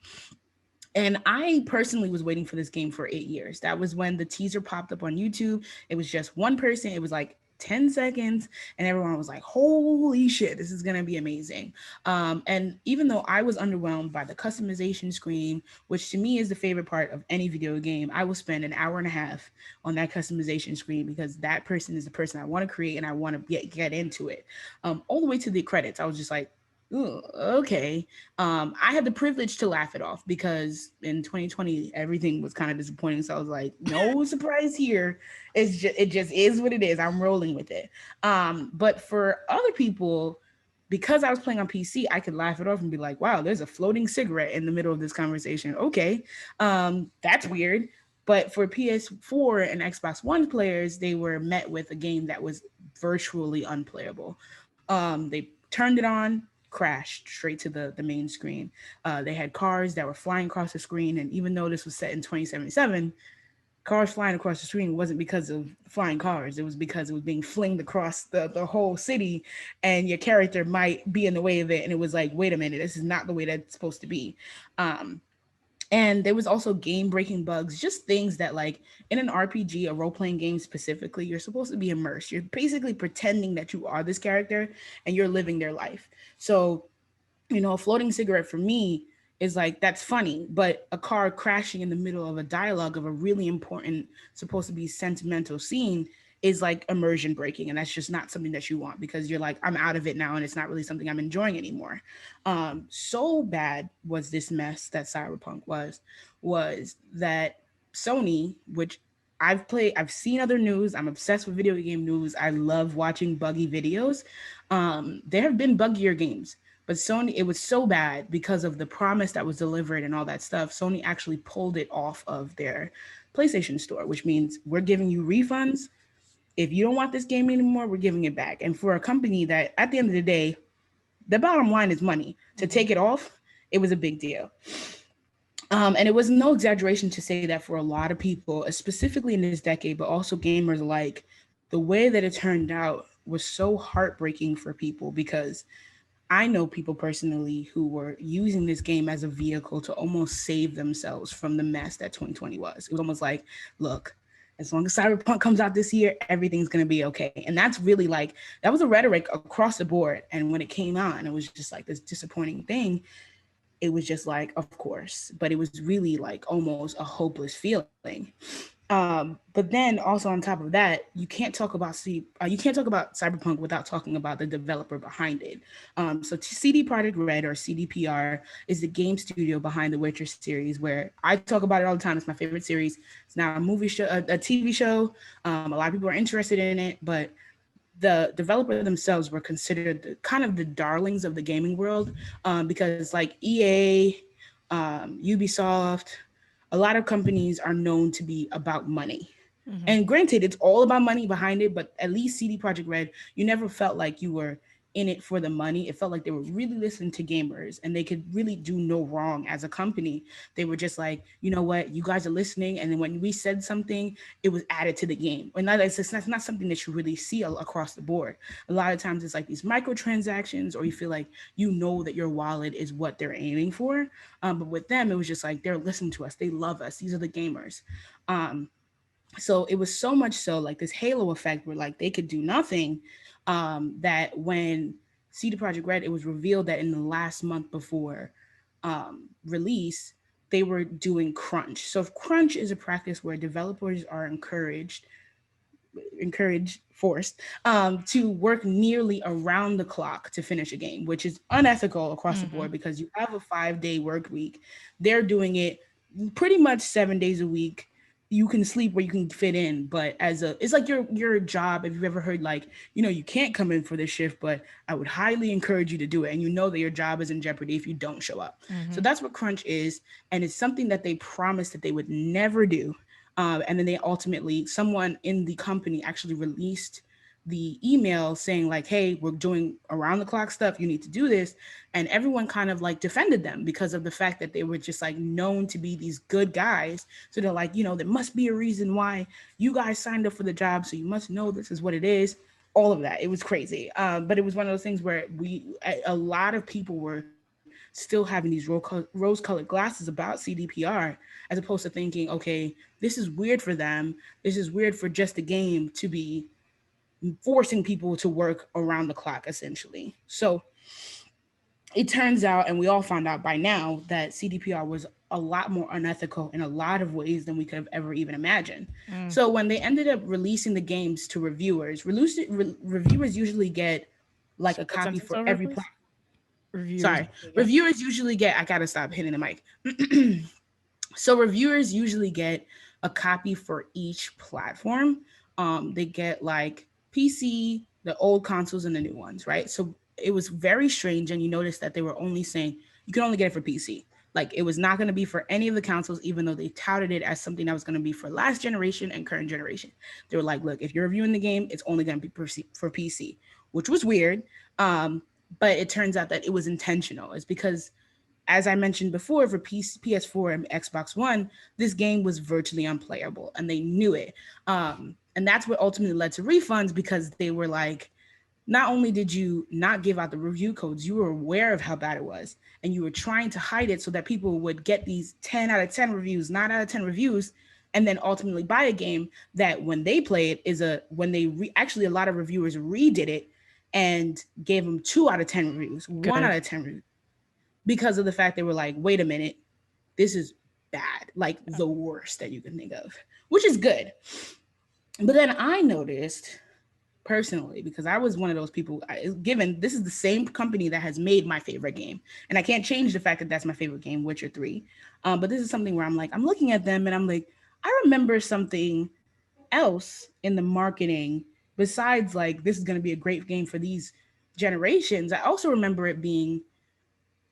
And I personally was waiting for this game for 8 years. That was when the teaser popped up on YouTube. It was just one person. It was like 10 seconds and everyone was like, holy shit, this is gonna be amazing. And even though I was underwhelmed by the customization screen, which to me is the favorite part of any video game, I will spend an hour and a half on that customization screen because that person is the person I want to create and I want to get into it. All the way to the credits, I was just like, ooh, okay. I had the privilege to laugh it off because in 2020 everything was kind of disappointing. So I was like, no surprise here. It just is what it is. I'm rolling with it. But for other people, because I was playing on PC, I could laugh it off and be like, wow, there's a floating cigarette in the middle of this conversation. Okay, that's weird. But for PS4 and Xbox One players, they were met with a game that was virtually unplayable. They turned it on, crashed straight to the main screen. They had cars that were flying across the screen. And even though this was set in 2077, cars flying across the screen wasn't because of flying cars. It was because it was being flinged across the whole city, and your character might be in the way of it. And it was like, wait a minute, this is not the way that's supposed to be. And there was also game breaking bugs, just things that, like, in an RPG, a role playing game specifically, you're supposed to be immersed. You're basically pretending that you are this character and you're living their life. So, a floating cigarette for me is like, that's funny, but a car crashing in the middle of a dialogue of a really important, supposed to be sentimental scene is like immersion breaking. And that's just not something that you want, because you're like, I'm out of it now and it's not really something I'm enjoying anymore. So bad was this mess that CyberPunk was that Sony, which I've seen other news. I'm obsessed with video game news. I love watching buggy videos. There have been buggier games, but Sony, it was so bad because of the promise that was delivered and all that stuff. Sony actually pulled it off of their PlayStation store, which means we're giving you refunds. If you don't want this game anymore, we're giving it back. And for a company that, at the end of the day, the bottom line is money, to take it off, it was a big deal. And it was no exaggeration to say that for a lot of people, specifically in this decade, but also gamers alike, the way that it turned out was so heartbreaking for people, because I know people personally who were using this game as a vehicle to almost save themselves from the mess that 2020 was. It was almost like, look, as long as CyberPunk comes out this year, everything's going to be okay. And that's really like, that was a rhetoric across the board. And when it came out and it was just like this disappointing thing, it was just like, of course, but it was really like almost a hopeless feeling. But then also on top of that, you can't talk about CyberPunk without talking about the developer behind it. So CD Projekt Red, or CDPR, is the game studio behind the Witcher series, where I talk about it all the time. It's my favorite series. It's now a movie show, a TV show. A lot of people are interested in it, but the developer themselves were considered kind of the darlings of the gaming world, because like EA, Ubisoft, a lot of companies are known to be about money. Mm-hmm. And granted, it's all about money behind it, but at least CD Projekt Red, you never felt like you were in it for the money. It felt like they were really listening to gamers, and they could really do no wrong as a company. They were just like, you know what, you guys are listening. And then when we said something, it was added to the game. And that's not something that you really see across the board. A lot of times it's like these microtransactions, or you feel like, that your wallet is what they're aiming for. But with them, it was just like, they're listening to us. They love us. These are the gamers. So it was so much so like this halo effect where like they could do nothing, that when CD Projekt Red, it was revealed that in the last month before release, they were doing crunch. So if crunch is a practice where developers are forced to work nearly around the clock to finish a game, which is unethical across the board, because you have a 5-day work week. They're doing it pretty much 7 days a week. You can sleep where you can fit in, but it's like your job. If you've ever heard like, you can't come in for this shift, but I would highly encourage you to do it. And that your job is in jeopardy if you don't show up. Mm-hmm. So that's what crunch is. And it's something that they promised that they would never do. And then they ultimately, someone in the company actually released the email saying like, hey, we're doing around the clock stuff. You need to do this. And everyone kind of like defended them because of the fact that they were just like known to be these good guys. So they're like, there must be a reason why you guys signed up for the job. So you must know this is what it is. All of that. It was crazy. But it was one of those things where a lot of people were still having these rose-colored glasses about CDPR, as opposed to thinking, okay, this is weird for them. This is weird for just the game to be forcing people to work around the clock, essentially. So it turns out, and we all found out by now, that CDPR was a lot more unethical in a lot of ways than we could have ever even imagined. So when they ended up releasing the games to reviewers, reviewers usually get like a copy for every platform. Reviewers usually get, I gotta stop hitting the mic. So reviewers usually get a copy for each platform. They get like PC, the old consoles, and the new ones, right? So it was very strange, and you notice that they were only saying you can only get it for PC. Like it was not going to be for any of the consoles, even though they touted it as something that was going to be for last generation and current generation. They were like, look, if you're reviewing the game, it's only going to be for PC, which was weird. But it turns out that it was intentional. It's because as I mentioned before, for PS4 and Xbox One, this game was virtually unplayable, and they knew it. And that's what ultimately led to refunds, because they were like, not only did you not give out the review codes, you were aware of how bad it was, and you were trying to hide it so that people would get these 10 out of 10 reviews, 9 out of 10 reviews, and then ultimately buy a game that when they play it actually a lot of reviewers redid it and gave them 2 out of 10 reviews, 1 out of 10 reviews, because of the fact they were like, wait a minute, this is bad, like the worst that you can think of, which is good. But then I noticed personally, because I was one of those people, given this is the same company that has made my favorite game, and I can't change the fact that that's my favorite game, Witcher 3. But this is something where I'm like, I'm looking at them and I'm like, I remember something else in the marketing besides like, this is going to be a great game for these generations. I also remember it being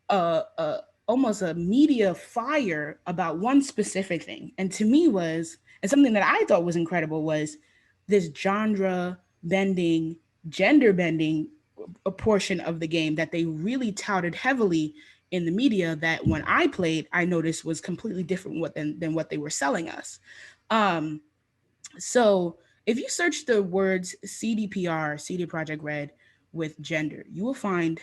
almost a media fire about one specific thing. And to me and something that I thought was incredible was this genre bending, gender bending a portion of the game that they really touted heavily in the media, that when I played, I noticed was completely different than what they were selling us. So if you search the words CDPR, CD Projekt Red, with gender, you will find,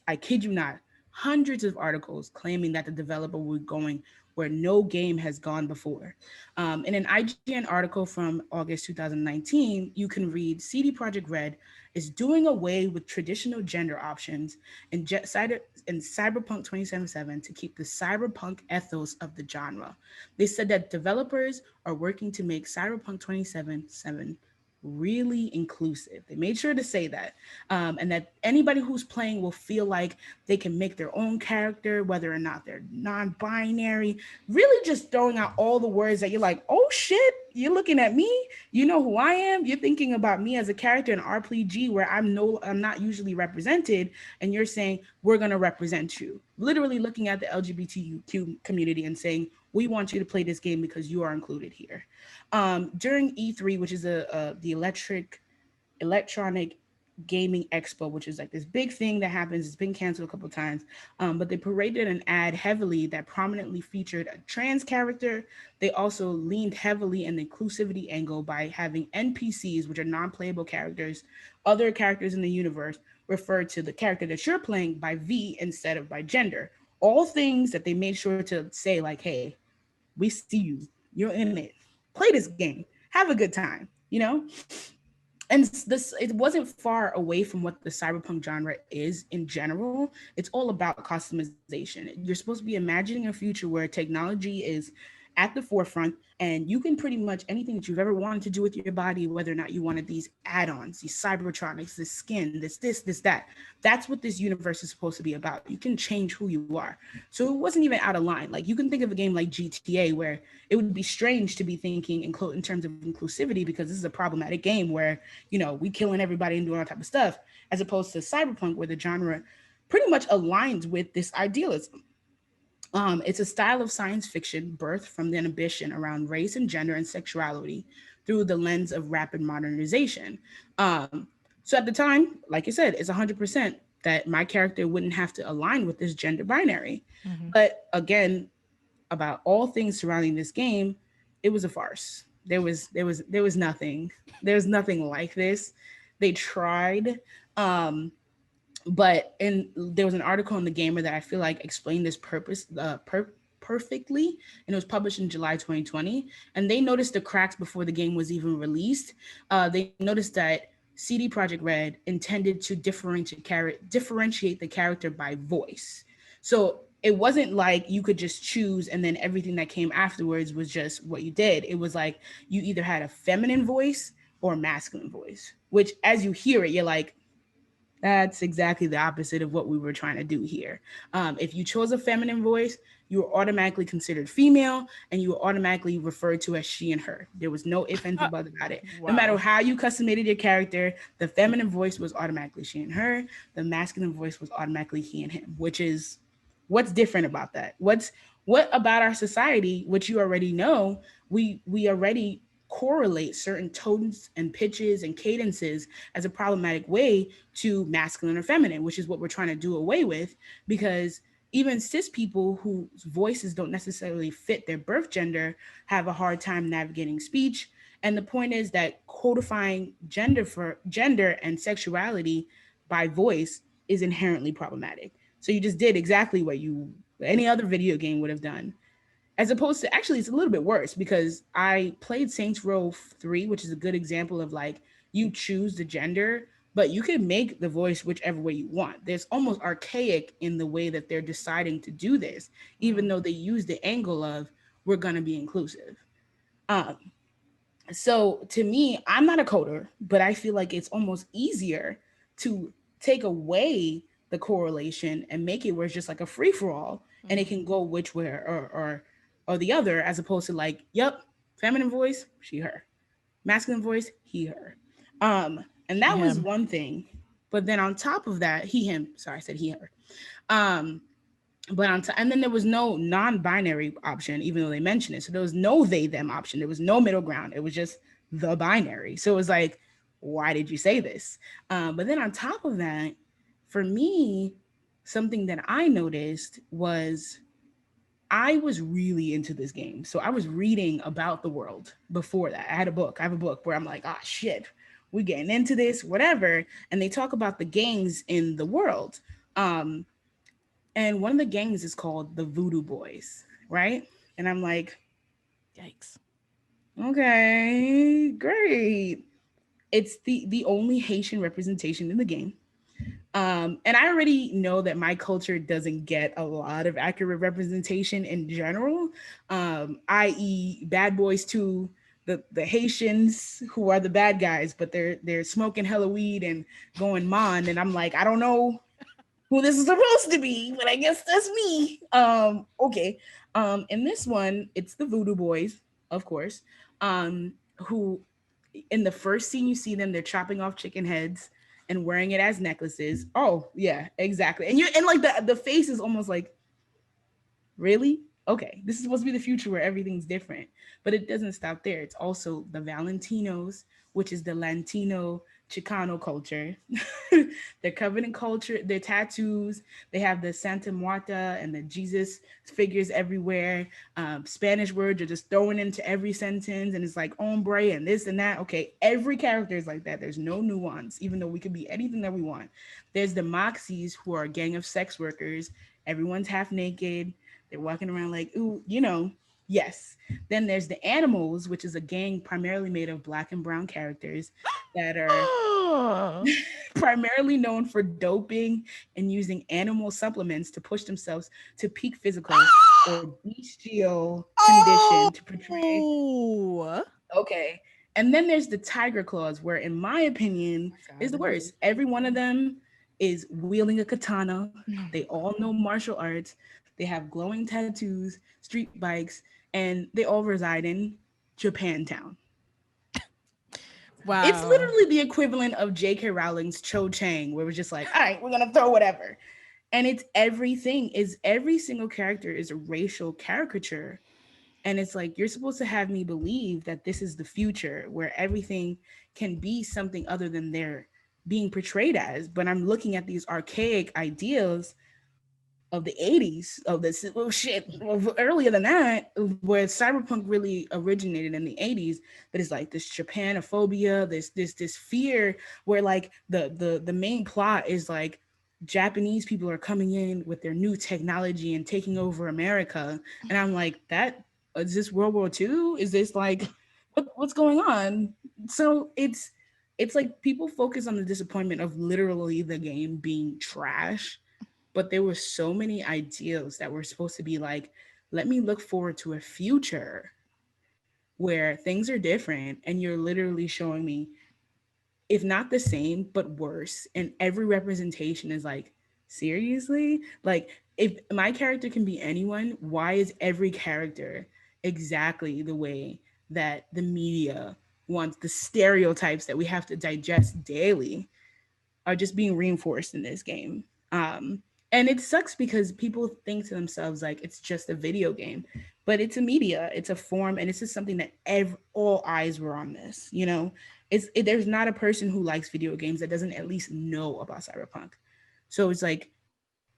I kid you not, hundreds of articles claiming that the developer was going where no game has gone before. In an IGN article from August 2019, you can read CD Projekt Red is doing away with traditional gender options in Cyberpunk 2077 to keep the cyberpunk ethos of the genre. They said that developers are working to make Cyberpunk 2077 really inclusive. They made sure to say that, and that anybody who's playing will feel like they can make their own character, whether or not they're non-binary, really just throwing out all the words that you're like, oh shit, you're looking at me, you know who I am, you're thinking about me as a character in RPG where I'm not usually represented, and you're saying we're going to represent you, literally looking at the LGBTQ community and saying, we want you to play this game because you are included here. During E3, which is the electronic gaming expo, which is like this big thing that happens, it's been canceled a couple of times, but they paraded an ad heavily that prominently featured a trans character. They also leaned heavily in the inclusivity angle by having NPCs, which are non-playable characters, other characters in the universe, refer to the character that you're playing by V instead of by gender. All things that they made sure to say like, hey, we see you, you're in it, play this game, have a good time, you know? And it wasn't far away from what the cyberpunk genre is in general. It's all about customization. You're supposed to be imagining a future where technology is at the forefront, and you can pretty much anything that you've ever wanted to do with your body, whether or not you wanted these add-ons, these cybertronics, this skin, this, that. That's what this universe is supposed to be about. You can change who you are. So it wasn't even out of line. Like, you can think of a game like GTA where it would be strange to be thinking in terms of inclusivity, because this is a problematic game where, you know, we killing everybody and doing all type of stuff, as opposed to cyberpunk where the genre pretty much aligns with this idealism. It's a style of science fiction birthed from the ambition around race and gender and sexuality through the lens of rapid modernization. So at the time, like I said, it's 100% that my character wouldn't have to align with this gender binary. Mm-hmm. But again, about all things surrounding this game, it was a farce. There was nothing. There's nothing like this. They tried. But there was an article in The Gamer that I feel like explained this perfectly, and it was published in July 2020. And they noticed the cracks before the game was even released. They noticed that CD Projekt Red intended to differentiate the character by voice. So it wasn't like you could just choose and then everything that came afterwards was just what you did. It was like you either had a feminine voice or a masculine voice, which as you hear it, you're like, that's exactly the opposite of what we were trying to do here. If you chose a feminine voice, you were automatically considered female, and you were automatically referred to as she and her. There was no if, ands, or buts about it. Wow. No matter how you customated your character, the feminine voice was automatically she and her. The masculine voice was automatically he and him, which is what's different about that. What about our society, which you already know, we already correlate certain tones and pitches and cadences as a problematic way to masculine or feminine, which is what we're trying to do away with, because even cis people whose voices don't necessarily fit their birth gender have a hard time navigating speech. And the point is that codifying gender and sexuality by voice is inherently problematic. So you just did exactly what you any other video game would have done, as opposed to, actually it's a little bit worse because I played Saints Row 3, which is a good example of like you choose the gender, but you can make the voice whichever way you want. There's almost archaic in the way that they're deciding to do this, even though they use the angle of we're going to be inclusive. um so to me, I'm not a coder, but I feel like it's almost easier to take away the correlation and make it where it's just like a free for all, and it can go which way or the other, as opposed to like, yep, feminine voice, she her, masculine voice, he her. And that was Him. one thing. But then on top of that, he him. Sorry, I said he her. Um, but and then there was no non-binary option, even though they mentioned it. So there was no they them option. There was no middle ground. It was just the binary. So it was like, why did you say this? But then on top of that, for me, something that I noticed was I was really into this game. So I was reading about the world before that. I had a book. I have a book where I'm like, ah, shit, we're getting into this, whatever. And they talk about the gangs in the world. And one of the gangs is called the Voodoo Boys, right? And I'm like, Yikes. okay, great. It's the only Haitian representation in the game. And I already know that my culture doesn't get a lot of accurate representation in general, i.e., Bad Boys 2, the Haitians who are the bad guys, but they're smoking hella weed and going mon, and I'm like, I don't know who this is supposed to be, but I guess that's me. Okay. In this one, it's the Voodoo Boys, of course, who in the first scene you see them, they're chopping off chicken heads and wearing it as necklaces. Oh, yeah, exactly. And like the face is almost like, really? Okay, this is supposed to be the future where everything's different. But it doesn't stop there. It's also the Valentinos, which is the Latino Chicano culture. They're covered in culture, their tattoos. They have the Santa Muerta and the Jesus figures everywhere. Spanish words are just thrown into every sentence, and it's like hombre and this and that. Okay, every character is like that. There's no nuance, even though we could be anything that we want. There's the Moxies, who are a gang of sex workers. Everyone's half naked. They're walking around like, ooh, yes. Then there's the Animals, which is a gang primarily made of Black and brown characters that are primarily known for doping and using animal supplements to push themselves to peak physical or bestial condition to portray. Okay. And then there's the Tiger Claws, where, in my opinion, is the worst. Every one of them is wielding a katana. They all know martial arts. They have glowing tattoos, street bikes, and they all reside in Japantown. Wow. It's literally the equivalent of J.K. Rowling's Cho Chang, where it was just like, all right, we're going to throw whatever. And it's everything. Is every single character is a racial caricature. And it's like, you're supposed to have me believe that this is the future where everything can be something other than they're being portrayed as. But I'm looking at these archaic ideals of the 80s, of this earlier than that, where cyberpunk really originated in the 80s. But it's like this Japanophobia, this fear, where like the main plot is like Japanese people are coming in with their new technology and taking over America. And I'm like, that is this World War II? Is this like what's going on? So it's like people focus on the disappointment of literally the game being trash, but there were so many ideals that were supposed to be like, let me look forward to a future where things are different, and you're literally showing me, if not the same, but worse. And every representation is like, seriously? Like, if my character can be anyone, why is every character exactly the way that the media wants? The stereotypes that we have to digest daily are just being reinforced in this game. And it sucks because people think to themselves like it's just a video game, but it's a media, it's a form, and it's just something that all eyes were on this. There's not a person who likes video games that doesn't at least know about cyberpunk. So it's like,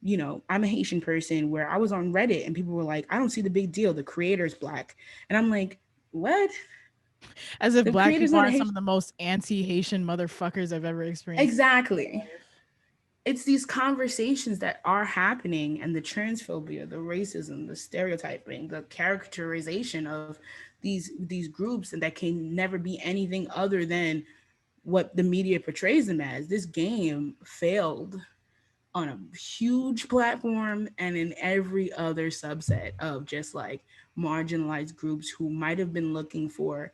I'm a Haitian person where I was on Reddit and people were like, I don't see the big deal. The creator's black. And I'm like, what? As if The black creator's people not a aren't some Haitian. of the most anti-Haitian motherfuckers I've ever experienced. Exactly. It's these conversations that are happening, and the transphobia, the racism, the stereotyping, the characterization of these groups, and that can never be anything other than what the media portrays them as. This game failed on a huge platform and in every other subset of just like marginalized groups who might have been looking for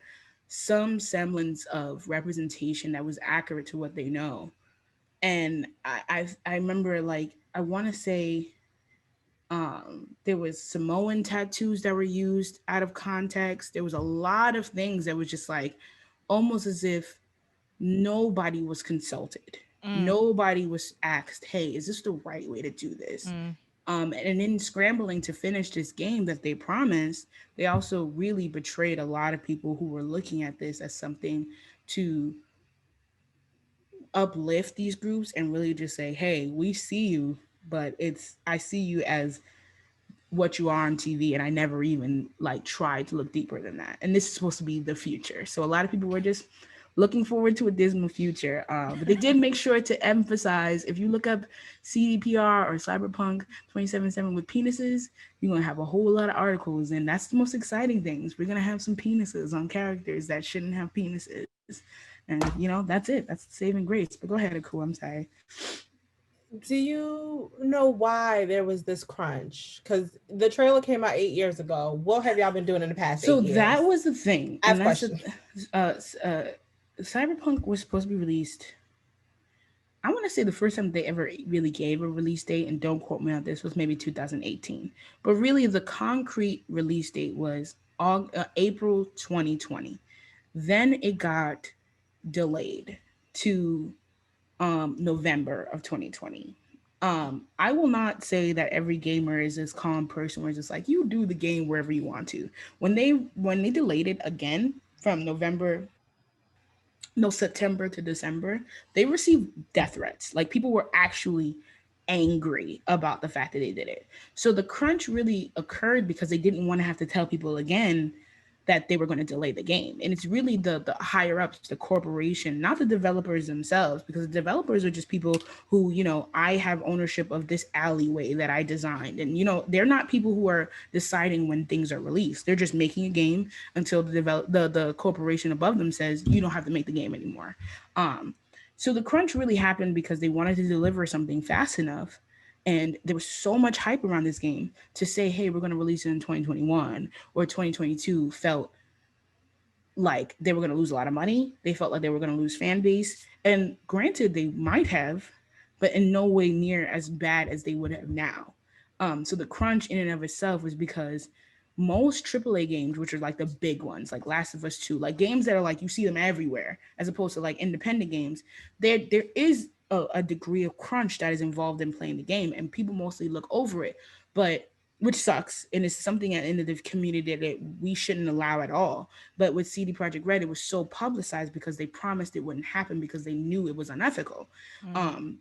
some semblance of representation that was accurate to what they know. And I remember, like, I want to say there was Samoan tattoos that were used out of context. There was a lot of things that was just like almost as if nobody was consulted. Mm, Nobody was asked, hey, is this the right way to do this? mm. And in scrambling to finish this game that they promised, they also really betrayed a lot of people who were looking at this as something to uplift these groups and really just say, hey, we see you, but I see you as what you are on TV, and I never even like tried to look deeper than that. And this is supposed to be the future. So a lot of people were just looking forward to a dismal future. But they did make sure to emphasize, if you look up CDPR or Cyberpunk 2077 with penises, you're gonna have a whole lot of articles, and that's the most exciting things. We're gonna have some penises on characters that shouldn't have penises. And that's it. That's the saving grace. But go ahead, Aku. I'm sorry. Do you know why there was this crunch? Because the trailer came out 8 years ago. What have y'all been doing in the past So 8 years? that was the thing, Ask and that's questions. Cyberpunk was supposed to be released. I want to say the first time they ever really gave a release date, and don't quote me on this, was maybe 2018. But really, the concrete release date was April 2020. Then it got delayed to November of 2020. I will not say that every gamer is this calm person where it's just like you do the game wherever you want to. When they delayed it again from September to December, they received death threats. Like, people were actually angry about the fact that they did it. So the crunch really occurred because they didn't want to have to tell people again that they were going to delay the game. And it's really the higher ups, the corporation, not the developers themselves, because the developers are just people who, I have ownership of this alleyway that I designed. And, they're not people who are deciding when things are released. They're just making a game until the corporation above them says, you don't have to make the game anymore. So the crunch really happened because they wanted to deliver something fast enough, and there was so much hype around this game. To say, hey, we're going to release it in 2021 or 2022 felt like they were going to lose a lot of money. They felt like they were going to lose fan base. And granted, they might have, but in no way near as bad as they would have now. So the crunch in and of itself was because most AAA games, which are like the big ones, like Last of Us 2, like games that are like you see them everywhere, as opposed to like independent games, there is a degree of crunch that is involved in playing the game, and people mostly look over it, but which sucks, and it's something at the end of the community that we shouldn't allow at all. But with CD Projekt Red, it was so publicized because they promised it wouldn't happen because they knew it was unethical.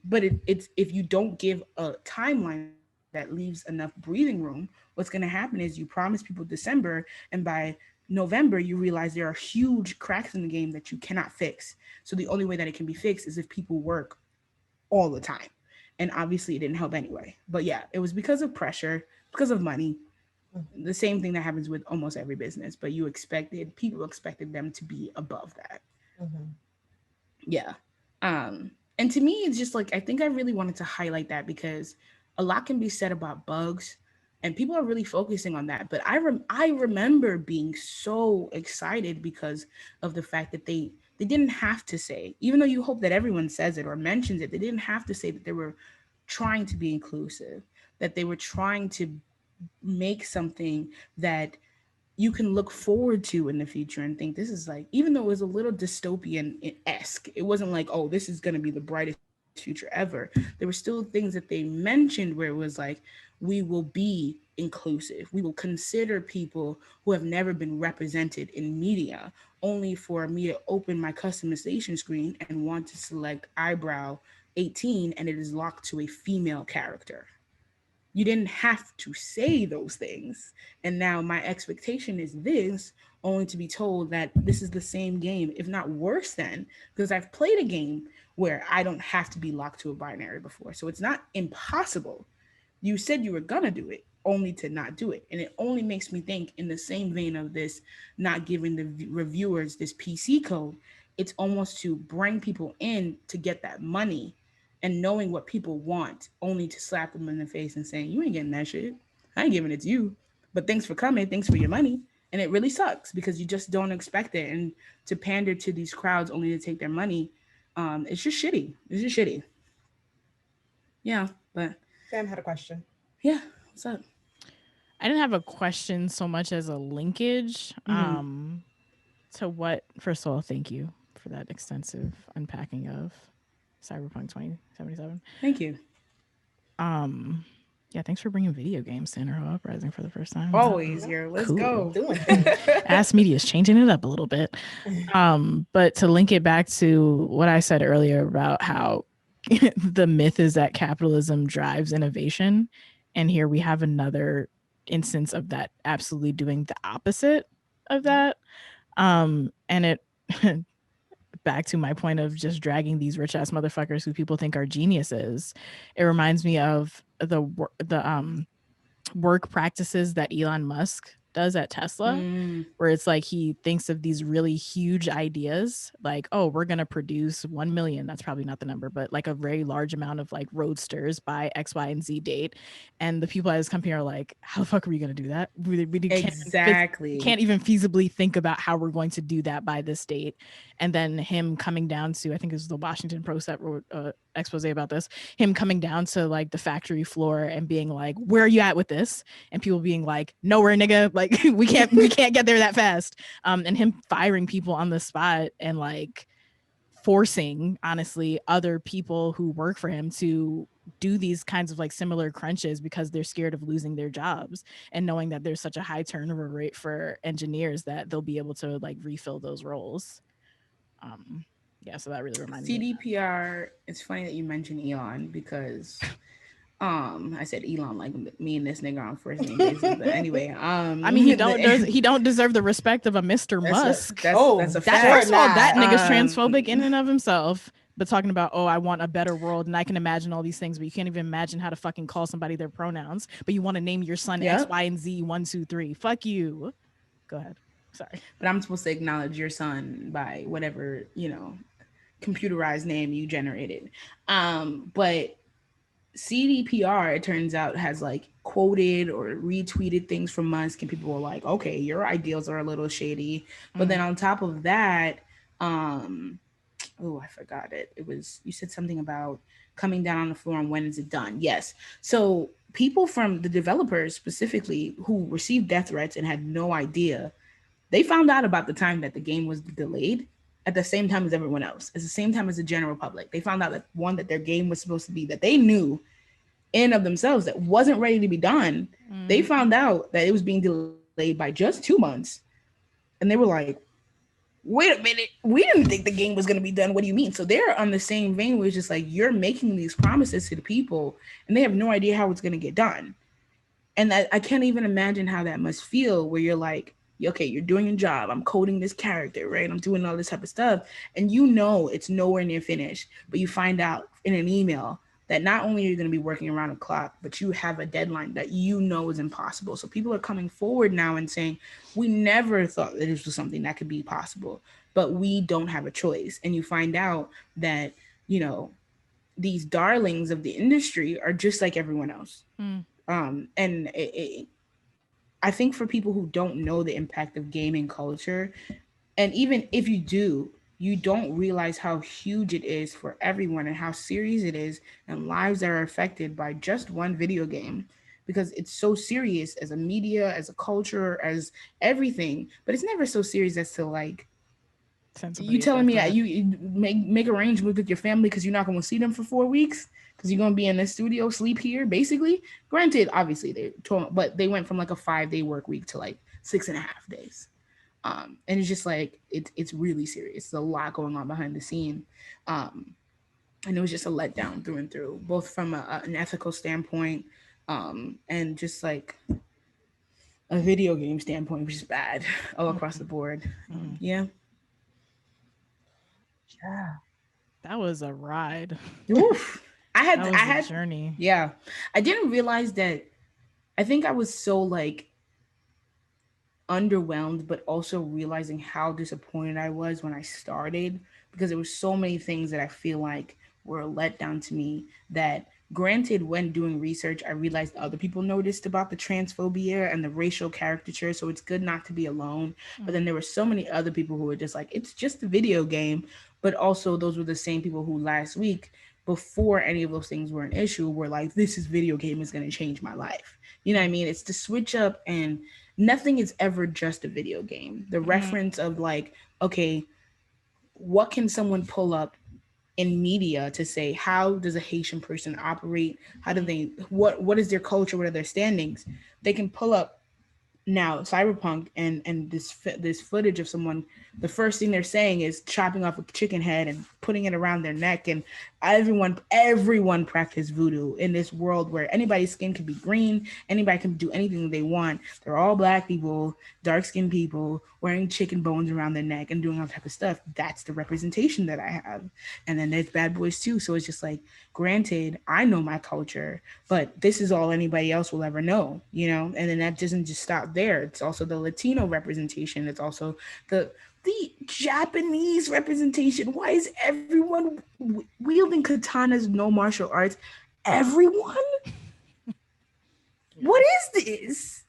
But it's if you don't give a timeline that leaves enough breathing room, what's going to happen is you promise people December, and by November you realize there are huge cracks in the game that you cannot fix. So the only way that it can be fixed is if people work all the time. And obviously it didn't help anyway. But yeah, it was because of pressure, because of money. The same thing that happens with almost every business, but people expected them to be above that. Mhm. Yeah. And to me, it's just like, I think I really wanted to highlight that because a lot can be said about bugs, and people are really focusing on that. But I remember being so excited because of the fact that they didn't have to say, even though you hope that everyone says it or mentions it, they didn't have to say that they were trying to be inclusive, that they were trying to make something that you can look forward to in the future and think this is like, even though it was a little dystopian-esque, it wasn't like, oh, this is going to be the brightest future ever. There were still things that they mentioned where it was like, we will be inclusive. We will consider people who have never been represented in media, only for me to open my customization screen and want to select eyebrow 18 and it is locked to a female character. You didn't have to say those things. And now my expectation is this, only to be told that this is the same game, if not worse than, because I've played a game where I don't have to be locked to a binary before. So it's not impossible. You said you were gonna do it, only to not do it. And it only makes me think, in the same vein of this, not giving the reviewers this PC code, it's almost to bring people in to get that money, and knowing what people want, only to slap them in the face and saying, you ain't getting that shit. I ain't giving it to you. But thanks for coming. Thanks for your money. And it really sucks because you just don't expect it. And to pander to these crowds only to take their money, it's just shitty. It's just shitty. Yeah, but Sam had a question. yeah, what's up? I didn't have a question so much as a linkage to what. First of all, thank you for that extensive unpacking of Cyberpunk 2077. Thank you. Yeah, thanks for bringing video games to Interho Uprising for the first time. Always here. Let's Cool. go. Doing Ask Media is changing it up a little bit. But to link it back to what I said earlier about how the myth is that capitalism drives innovation, and here we have another instance of that absolutely doing the opposite of that. And it back to my point of just dragging these rich ass motherfuckers who people think are geniuses. It reminds me of the work practices that Elon Musk does at Tesla, where it's like he thinks of these really huge ideas, like, oh, we're gonna produce 1 million, that's probably not the number, but like a very large amount of like roadsters by X, Y, and Z date, and the people at his company are like, how the fuck are we gonna do that? We Exactly. can't even feasibly think about how we're going to do that by this date. And then him coming down to, I think it was the Washington Post that wrote expose about this, him coming down to like the factory floor and being like, where are you at with this? And people being like, nowhere, nigga, like we can't get there that fast. And him firing people on the spot and like forcing, honestly, other people who work for him to do these kinds of like similar crunches because they're scared of losing their jobs, and knowing that there's such a high turnover rate for engineers that they'll be able to like refill those roles. Yeah, so that really reminds me. CDPR, it's funny that you mentioned Elon, because I said Elon like me and this nigga on first name basis, but anyway, I mean, he don't deserve the respect of a Mr. Musk. That's a That, fact. first of all, that nigga's transphobic in and of himself, but talking about, oh, I want a better world and I can imagine all these things, but you can't even imagine how to fucking call somebody their pronouns, but you want to name your son X, Y, and Z 1, 2, 3. Fuck you. Go ahead. Sorry. But I'm supposed to acknowledge your son by whatever, computerized name you generated. But CDPR, it turns out, has like quoted or retweeted things from Musk, and people were like, okay, your ideals are a little shady. But then on top of that, I forgot it. It was, you said something about coming down on the floor and when is it done? Yes. So people from the developers specifically who received death threats and had no idea, they found out about the time that the game was delayed at the same time as everyone else, at the same time as the general public. They found out that their game was supposed to be, that they knew in of themselves that wasn't ready to be done. They found out that it was being delayed by just 2 months. And they were like, wait a minute, we didn't think the game was going to be done. What do you mean? So they're on the same vein where it's just like, you're making these promises to the people and they have no idea how it's going to get done. And I can't even imagine how that must feel, where you're like, okay, you're doing your job. I'm coding this character, right? I'm doing all this type of stuff. And it's nowhere near finished, but you find out in an email that not only are you going to be working around the clock, but you have a deadline that is impossible. So people are coming forward now and saying, we never thought that this was something that could be possible, but we don't have a choice. And you find out that, these darlings of the industry are just like everyone else. And I think for people who don't know the impact of gaming culture, and even if you do, you don't realize how huge it is for everyone and how serious it is, and lives that are affected by just one video game, because it's so serious as a media, as a culture, as everything, but it's never so serious as to like, you telling me you make arrangements with your family because you're not going to see them for 4 weeks because you're going to be in the studio, sleep here, basically. Granted, obviously, but they went from like a 5-day work week to like 6.5 days. And it's just like, it's really serious. There's a lot going on behind the scene. And it was just a letdown through and through, both from an ethical standpoint, and just like a video game standpoint, which is bad all across the board. Yeah. Yeah. That was a ride. Oof. That was I a had, journey. yeah. I didn't realize that. I think I was so like underwhelmed, but also realizing how disappointed I was when I started, because there were so many things that I feel like were a letdown to me. That, granted, when doing research, I realized other people noticed about the transphobia and the racial caricature, so it's good not to be alone. But then there were so many other people who were just like, it's just a video game. But also, those were the same people who last week, before any of those things were an issue, were like, this is video game is going to change my life. You know what I mean? It's to switch up, and nothing is ever just a video game. The reference of like, okay, what can someone pull up in media to say, how does a Haitian person operate? How do they, what is their culture? What are their standings? They can pull up now CyberPunk, and this footage of someone, the first thing they're saying is chopping off a chicken head and putting it around their neck, and everyone practice voodoo in this world where anybody's skin can be green, anybody can do anything they want. They're all black people, dark skinned people wearing chicken bones around their neck and doing all type of stuff. That's the representation that I have. And then there's bad boys too, so it's just like, granted, I know my culture, but this is all anybody else will ever know, you know. And then that doesn't just stop there. It's also the Latino representation. It's also the Japanese representation. Why is everyone wielding katanas, no martial arts? Everyone? What is this?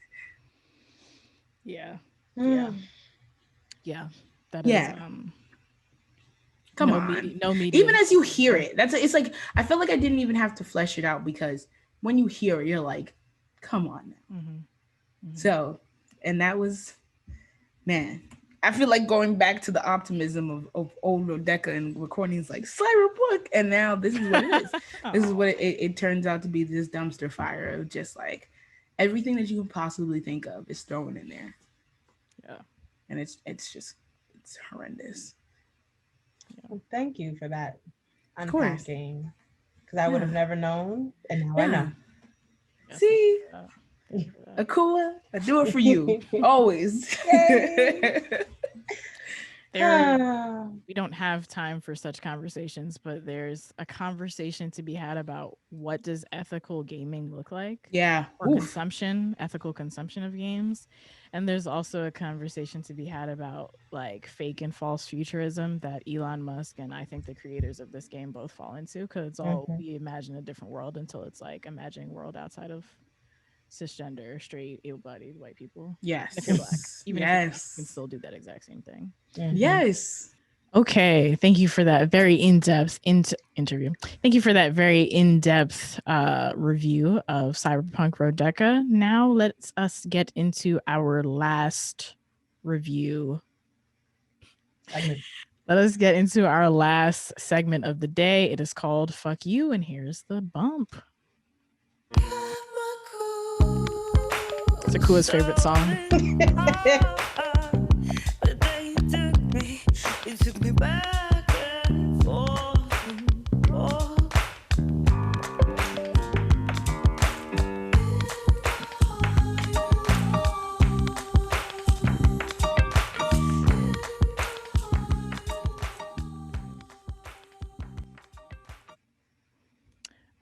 Yeah. Mm. Yeah. That is Yeah. Come no on. no media. Even as you hear it, it's like, I feel like I didn't even have to flesh it out, because when you hear it, you're like, come on now. So, and that was, man, I feel like going back to the optimism of old Rodeka and recordings like CyberPunk, and now this is what it is. This is what it turns out to be, this dumpster fire of just like everything that you can possibly think of is thrown in there. Yeah. And it's horrendous. Well, thank you for that Of course. unpacking, because I would have never known, and now I know. Yes, See? Akua, I do it for you. Always. We don't have time for such conversations, but there's a conversation to be had about what does ethical gaming look like? Yeah. Or Oof. consumption, ethical consumption of games. And there's also a conversation to be had about like fake and false futurism that Elon Musk and I think the creators of this game both fall into, because it's all we imagine a different world until it's like imagining a world outside of cisgender, straight, able-bodied white people. Yes. If you're black, even if you're black, Yes. you can still do that exact same thing. Yes. Okay, thank you for that very in-depth interview. Thank you for that very in-depth review of Cyberpunk Rodeka. Now let's us get into our last review. Let us get into our last segment of the day. It is called Fuck You, and here's the bump. It's Akua's favorite song. It took me back and forth.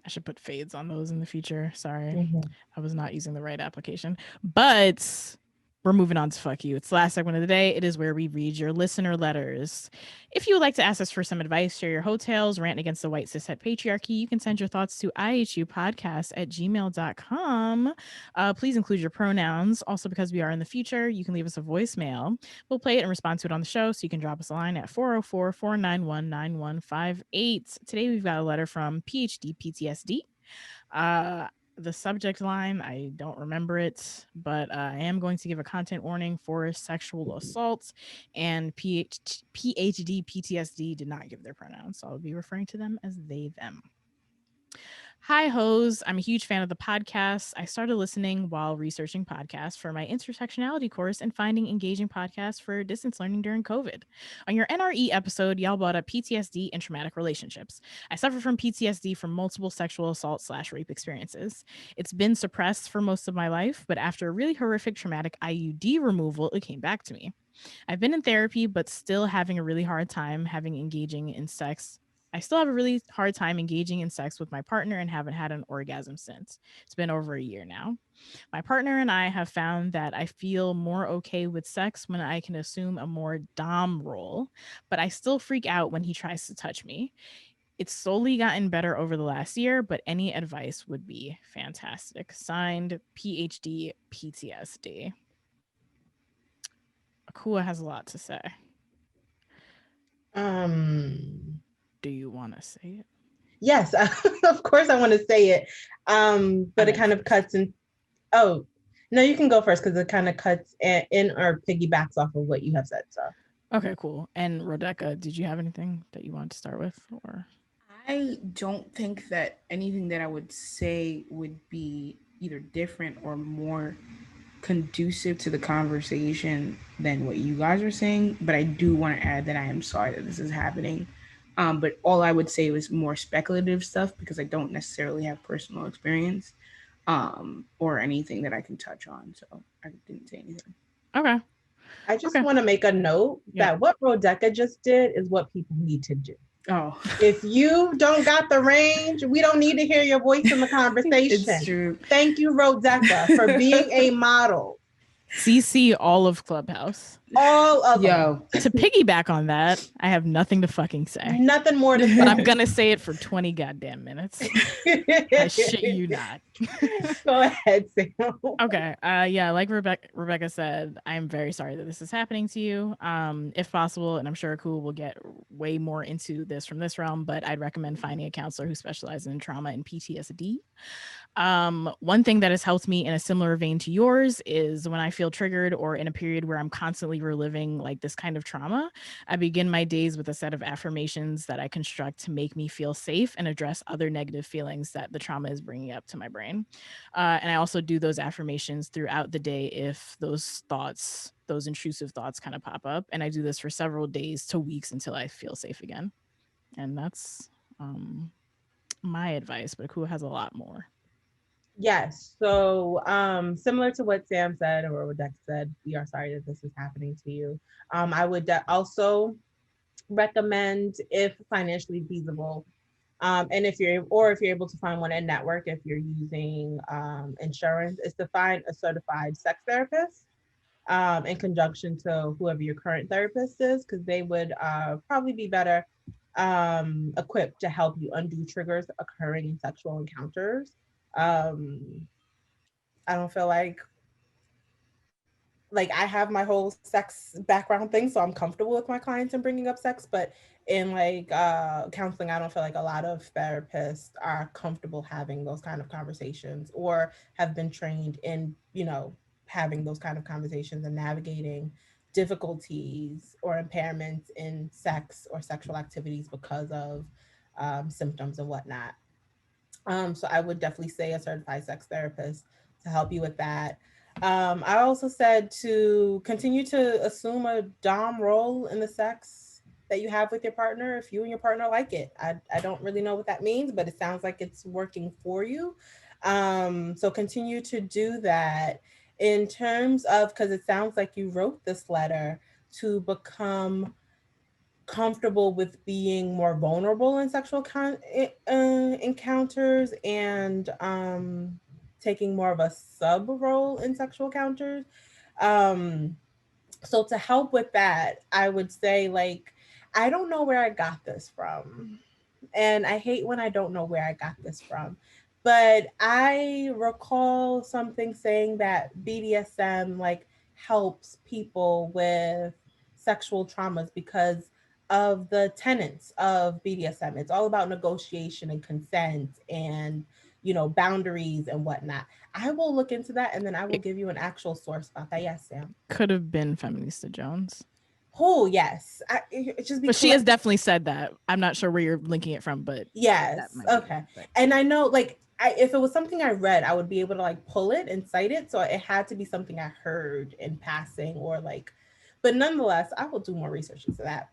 I should put fades on those in the future. Sorry. I was not using the right application. But we're moving on to Fuck You. It's the last segment of the day. It is where we read your listener letters. If you would like to ask us for some advice, share your hotels, rant against the white cishet patriarchy, you can send your thoughts to ihupodcast@gmail.com. Please include your pronouns. Also, because we are in the future, you can leave us a voicemail. We'll play it and respond to it on the show, so you can drop us a line at 404-491-9158. Today, we've got a letter from PTSD. The subject line, I don't remember it, but I am going to give a content warning for sexual assault, and PhD PTSD did not give their pronouns, so I'll be referring to them as they, them. Hi, hoes. I'm a huge fan of the podcast. I started listening while researching podcasts for my intersectionality course and finding engaging podcasts for distance learning during COVID. On your NRE episode, y'all brought up PTSD and traumatic relationships. I suffer from PTSD from multiple sexual assault/rape experiences. It's been suppressed for most of my life, but after a really horrific traumatic IUD removal, it came back to me. I've been in therapy, but still having a really hard time engaging in sex. I still have a really hard time engaging in sex with my partner and haven't had an orgasm since. It's been over a year now. My partner and I have found that I feel more okay with sex when I can assume a more dom role, but I still freak out when he tries to touch me. It's slowly gotten better over the last year, but any advice would be fantastic. Signed, PhD PTSD. Akua has a lot to say. Do you want to say it? Yes, of course I want to say it. But it kind of cuts in. Oh, no, you can go first because it kind of cuts in or piggybacks off of what you have said. So. Okay, cool. And Rebecca, did you have anything that you want to start with, or? I don't think that anything that I would say would be either different or more conducive to the conversation than what you guys were saying. But I do want to add that I am sorry that this is happening. But all I would say was more speculative stuff because I don't necessarily have personal experience or anything that I can touch on. So I didn't say anything. Okay. I just want to make a note that what Rodeka just did is what people need to do. Oh, if you don't got the range, we don't need to hear your voice in the conversation. It's true. Thank you, Rodeka, for being a model. CC all of Clubhouse. All of them. To piggyback on that, I have nothing to fucking say. Nothing more to say. But I'm gonna say it for 20 goddamn minutes. I shit you not. Go ahead, Sam. Okay. Yeah, like Rebecca said, I'm very sorry that this is happening to you. If possible, and I'm sure Akul will get way more into this from this realm, but I'd recommend finding a counselor who specializes in trauma and PTSD. One thing that has helped me in a similar vein to yours is when I feel triggered or in a period where I'm constantly reliving like this kind of trauma, I begin my days with a set of affirmations that I construct to make me feel safe and address other negative feelings that the trauma is bringing up to my brain. And I also do those affirmations throughout the day if those intrusive thoughts kind of pop up. And I do this for several days to weeks until I feel safe again. And that's my advice, but Akua has a lot more. Yes. So similar to what Sam said or what Dex said, we are sorry that this is happening to you. I would also recommend, if financially feasible, and if you're able to find one in network, if you're using insurance, is to find a certified sex therapist in conjunction to whoever your current therapist is, because they would probably be better equipped to help you undo triggers occurring in sexual encounters. I don't feel like I have my whole sex background thing, so I'm comfortable with my clients and bringing up sex, but in counseling, I don't feel like a lot of therapists are comfortable having those kind of conversations or have been trained in, having those kind of conversations and navigating difficulties or impairments in sex or sexual activities because of symptoms and whatnot. So I would definitely say a certified sex therapist to help you with that. I also said to continue to assume a dom role in the sex that you have with your partner if you and your partner like it. I don't really know what that means, but it sounds like it's working for you. So continue to do that in terms of, because it sounds like you wrote this letter to become comfortable with being more vulnerable in sexual encounters and taking more of a sub role in sexual encounters. So to help with that, I would say I don't know where I got this from. And I hate when I don't know where I got this from. But I recall something saying that BDSM helps people with sexual traumas because of the tenets of BDSM. It's all about negotiation and consent and boundaries and whatnot. I will look into that and then I will give you an actual source about that. Yes, Sam. Could have been Feminista Jones. Oh, yes. It's just be But she has collect- definitely said that. I'm not sure where you're linking it from, but that Yes. might be Okay. but- And I know, like, if it was something I read, I would be able to like pull it and cite it. So it had to be something I heard in passing or like, but nonetheless, I will do more research into that.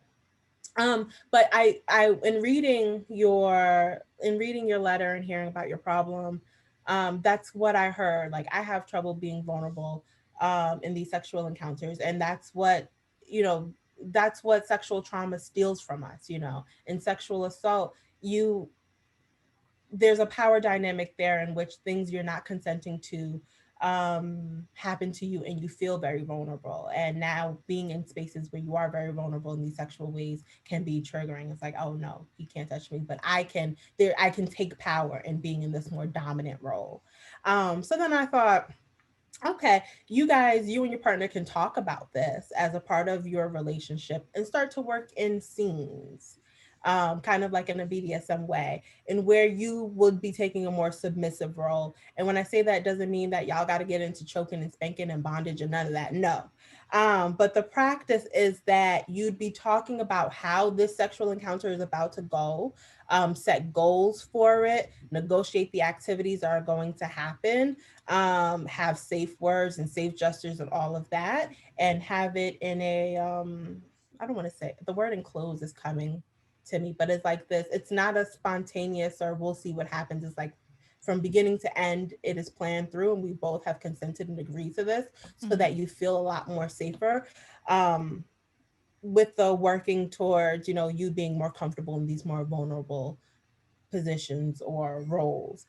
But I in reading your letter and hearing about your problem, that's what I heard. Like, I have trouble being vulnerable in these sexual encounters, and you know that's what sexual trauma steals from us. In sexual assault, you there's a power dynamic there in which things you're not consenting to happen to you, and you feel very vulnerable. And now being in spaces where you are very vulnerable in these sexual ways can be triggering. It's like, oh no, he can't touch me, but I can take power in being in this more dominant role. So then I thought, okay, you and your partner can talk about this as a part of your relationship and start to work in scenes, kind of like in a BDSM way, and where you would be taking a more submissive role. And when I say that, it doesn't mean that y'all got to get into choking and spanking and bondage and none of that. No. But the practice is that you'd be talking about how this sexual encounter is about to go, set goals for it, negotiate the activities that are going to happen, have safe words and safe gestures and all of that, and have it in a I don't want to say the word enclosed is coming to me, but it's like this. It's not a spontaneous or we'll see what happens. It's like from beginning to end, it is planned through, and we both have consented and agreed to this, so that you feel a lot more safer. With the working towards, you being more comfortable in these more vulnerable positions or roles.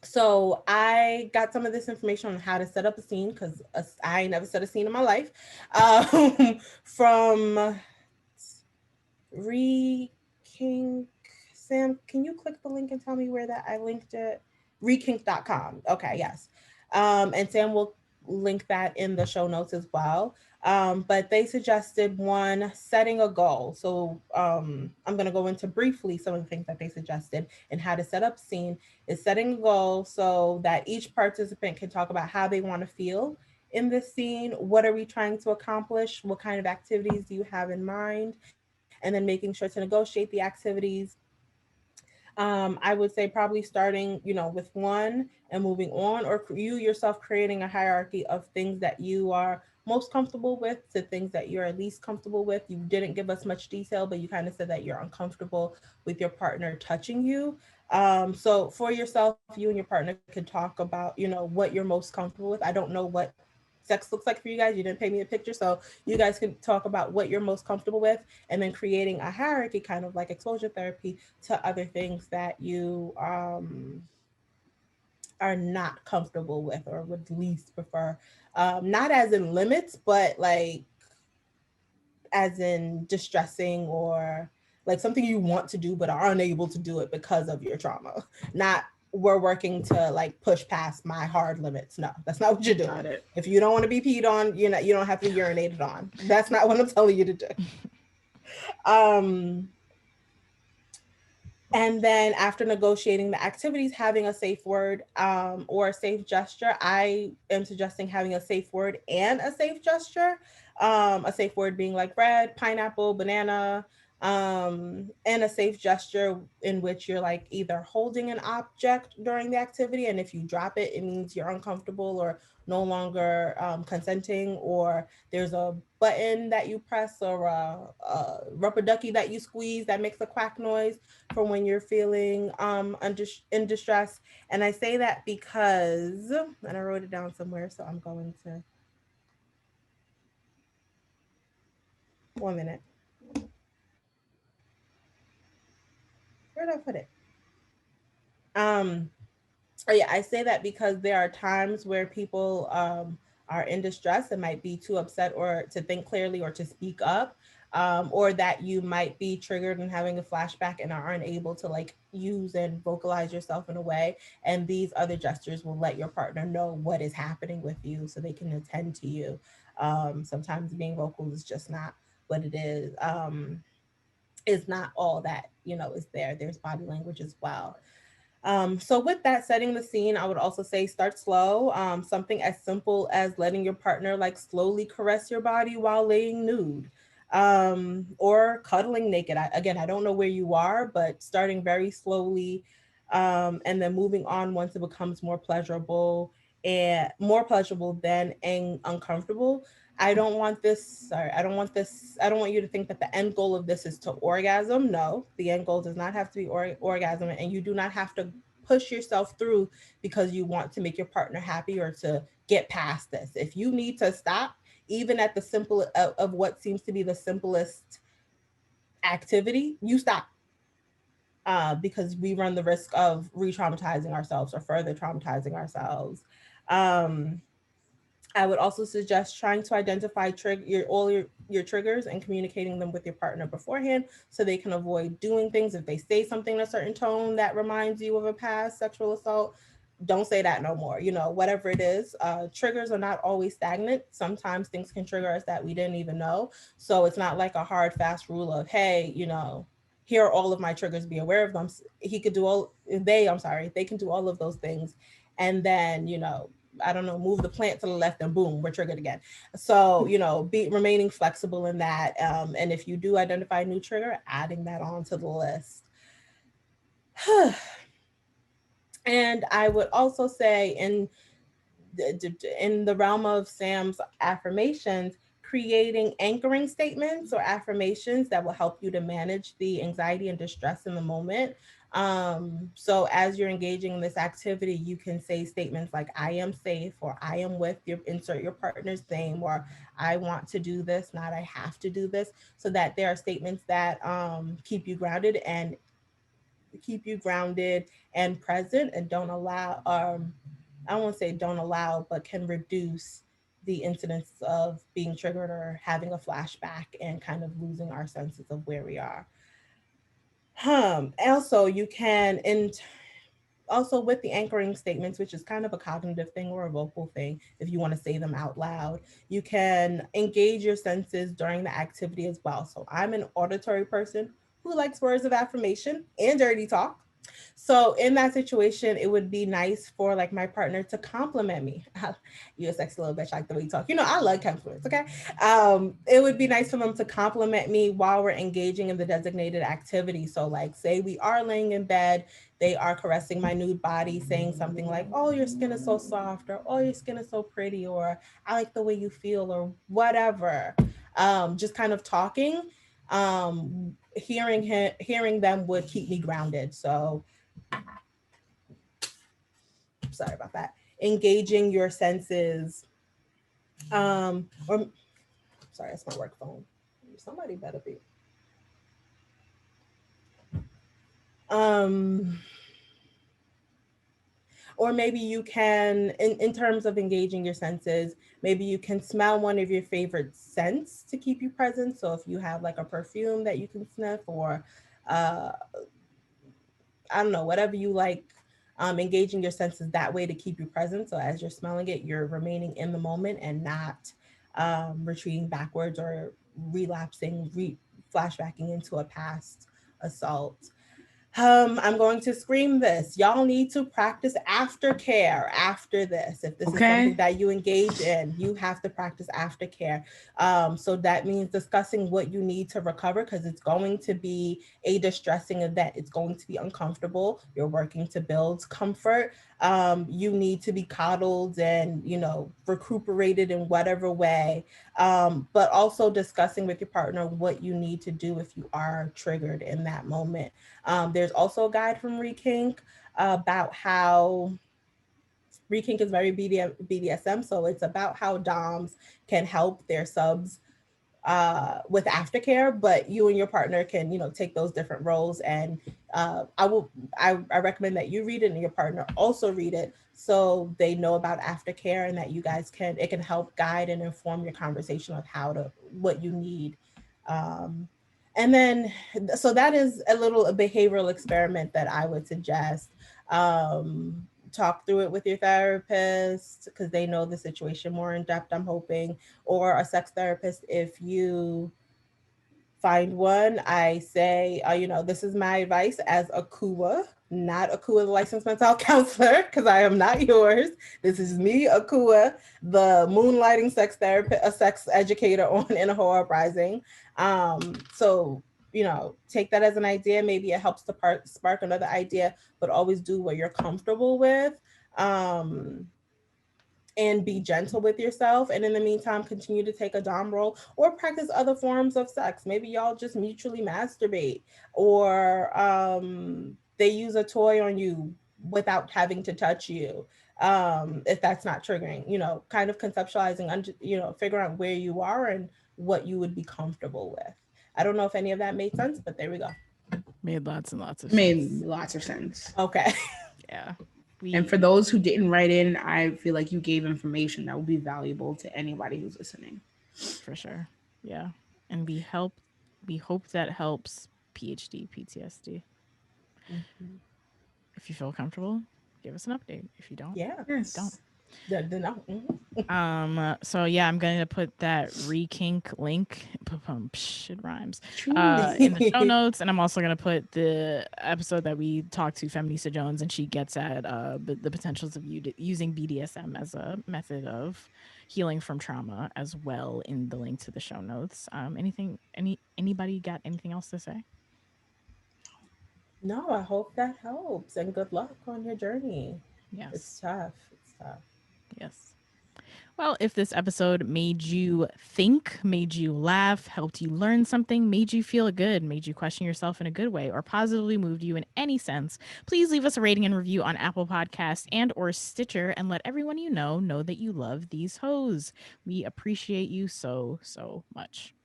So I got some of this information on how to set up a scene, because I ain't never set a scene in my life, from Rekink. Sam, can you click the link and tell me where that I linked it? Rekink.com. Okay, yes. And Sam will link that in the show notes as well. But they suggested one, setting a goal. So I'm going to go into briefly some of the things that they suggested and how to set up scene is setting a goal so that each participant can talk about how they want to feel in this scene. What are we trying to accomplish? What kind of activities do you have in mind? And then making sure to negotiate the activities. I would say probably starting, with one and moving on, or you yourself creating a hierarchy of things that you are most comfortable with to things that you're least comfortable with. You didn't give us much detail, but you kind of said that you're uncomfortable with your partner touching you. So for yourself, you and your partner could talk about, what you're most comfortable with. I don't know what sex looks like for you guys. You didn't paint me a picture. So you guys can talk about what you're most comfortable with, and then creating a hierarchy, kind of like exposure therapy, to other things that you are not comfortable with or would least prefer. Not as in limits, but like as in distressing, or like something you want to do but are unable to do it because of your trauma. Not we're working to like push past my hard limits. No, that's not what you're doing. Got it. If you don't want to be peed on, you don't have to be urinated on. That's not what I'm telling you to do. And then after negotiating the activities, having a safe word or a safe gesture. I am suggesting having a safe word and a safe gesture. A safe word being like red, pineapple, banana, and a safe gesture in which you're like either holding an object during the activity, and if you drop it, it means you're uncomfortable or no longer consenting, or there's a button that you press or a rubber ducky that you squeeze that makes a quack noise for when you're feeling in distress. And I say that because, and I wrote it down somewhere, so I'm going to, 1 minute. Where did I put it? Oh yeah, I say that because there are times where people are in distress and might be too upset or to think clearly or to speak up, or that you might be triggered and having a flashback and are unable to like use and vocalize yourself in a way. And these other gestures will let your partner know what is happening with you so they can attend to you. Sometimes being vocal is just not what it is not all that, is there. There's body language as well. So with that, setting the scene, I would also say start slow. Something as simple as letting your partner like slowly caress your body while laying nude, or cuddling naked. Again, I don't know where you are, but starting very slowly, and then moving on once it becomes more pleasurable than uncomfortable. I don't want this. Sorry, I don't want this. I don't want you to think that the end goal of this is to orgasm. No, the end goal does not have to be orgasm, and you do not have to push yourself through because you want to make your partner happy or to get past this. If you need to stop, even at the simple of what seems to be the simplest activity, you stop, because we run the risk of re-traumatizing ourselves or further traumatizing ourselves. Um, I would also suggest trying to identify all your triggers and communicating them with your partner beforehand so they can avoid doing things. If they say something in a certain tone that reminds you of a past sexual assault, don't say that no more. Whatever it is, triggers are not always stagnant. Sometimes things can trigger us that we didn't even know. So it's not like a hard, fast rule of, hey, here are all of my triggers, be aware of them. He could do all, I'm sorry, they can do all of those things. And then, I don't know, move the plant to the left and boom, we're triggered again. So, be remaining flexible in that. And if you do identify a new trigger, adding that onto the list. And I would also say in the realm of Sam's affirmations, creating anchoring statements or affirmations that will help you to manage the anxiety and distress in the moment. So as you're engaging in this activity, you can say statements like, I am safe, or I am with your, insert your partner's name, or I want to do this, not I have to do this, so that there are statements that keep you grounded and present, and don't allow, I won't say don't allow, but can reduce the incidence of being triggered or having a flashback and kind of losing our senses of where we are. Also, you can, and also with the anchoring statements, which is kind of a cognitive thing or a vocal thing, if you want to say them out loud, you can engage your senses during the activity as well. So I'm an auditory person who likes words of affirmation and dirty talk. So in that situation, it would be nice for like my partner to compliment me. You a sexy little bitch, like the way you talk. I love compliments. Okay. It would be nice for them to compliment me while we're engaging in the designated activity. So like, say we are laying in bed, they are caressing my nude body, saying something like, oh, your skin is so soft, or oh, your skin is so pretty, or I like the way you feel, or whatever. Just kind of talking. Hearing them would keep me grounded. So sorry about that. Engaging your senses, or sorry, that's my work phone. Somebody better be. Or maybe you can, in terms of engaging your senses, maybe you can smell one of your favorite scents to keep you present. So if you have like a perfume that you can sniff, or I don't know, whatever you like, engaging your senses that way to keep you present. So as you're smelling it, you're remaining in the moment and not retreating backwards or flashbacking into a past assault. I'm going to scream this. Y'all need to practice aftercare after this. If this is something that you engage in, you have to practice aftercare. So that means discussing what you need to recover, because it's going to be a distressing event. It's going to be uncomfortable. You're working to build comfort. You need to be coddled and, recuperated in whatever way. But also discussing with your partner what you need to do if you are triggered in that moment. There's also a guide from Rekink about how Rekink is very BDSM. So it's about how DOMs can help their subs with aftercare, but you and your partner can, take those different roles. And I recommend that you read it and your partner also read it, so they know about aftercare, and that you guys it can help guide and inform your conversation of what you need. And then, so that is a behavioral experiment that I would suggest. Talk through it with your therapist, because they know the situation more in depth, I'm hoping, or a sex therapist if you find one. I say, this is my advice as a KUA. not Akua, the licensed mental health counselor, because I am not yours. This is me, Akua, the moonlighting sex therapist, a sex educator on Inaho Uprising. So, take that as an idea. Maybe it helps to spark another idea, but always do what you're comfortable with. And be gentle with yourself. And in the meantime, continue to take a dom role or practice other forms of sex. Maybe y'all just mutually masturbate, or they use a toy on you without having to touch you. If that's not triggering, kind of conceptualizing, figuring out where you are and what you would be comfortable with. I don't know if any of that made sense, but there we go. Made lots and lots of Made sense. lots of sense. Okay. Yeah. And for those who didn't write in, I feel like you gave information that will be valuable to anybody who's listening. For sure. Yeah. And we hope that helps PhD, PTSD. Mm-hmm. If you feel comfortable, give us an update. If you don't, Yes. don't. No. Mm-hmm. So yeah, I'm going to put that re-kink link. It rhymes. In the show notes, and I'm also going to put the episode that we talked to Feminista Jones, and she gets at the potentials of using BDSM as a method of healing from trauma as well in the link to the show notes. Anybody got anything else to say? No, I hope that helps, and good luck on your journey. Yes. It's tough. Yes. Well, if this episode made you think, made you laugh, helped you learn something, made you feel good, made you question yourself in a good way, or positively moved you in any sense, please leave us a rating and review on Apple Podcasts and or Stitcher, and let everyone you know that you love these hoes. We appreciate you so, so much.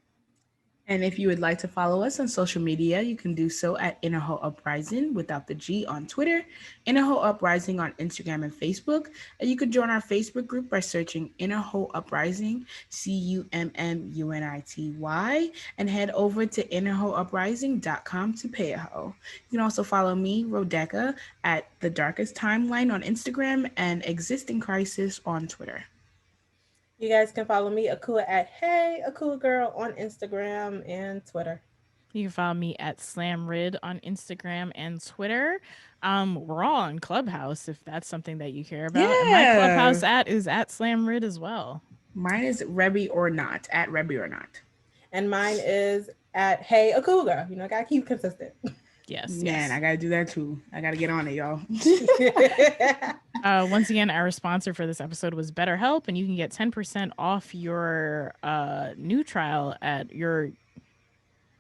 And if you would like to follow us on social media, you can do so at Inaho Uprising without the G on Twitter, Inaho Uprising on Instagram and Facebook. And you can join our Facebook group by searching Inaho Uprising, CUMMUNITY, and head over to InahoUprising.com to pay a hoe. You can also follow me, Rodeka, at The Darkest Timeline on Instagram and Existing Crisis on Twitter. You guys can follow me, Akua, at Hey Akua Girl on Instagram and Twitter. You can follow me at SlamRid on Instagram and Twitter. We're all on Clubhouse if that's something that you care about. And my Clubhouse is at SlamRid as well. Mine is Rebby or Not, at Rebby or Not. And mine is at Hey Akua Girl. I gotta keep consistent. Yes. Man, I gotta do that too. I gotta get on it, y'all. Once again, our sponsor for this episode was BetterHelp, and you can get 10% off your new trial at your.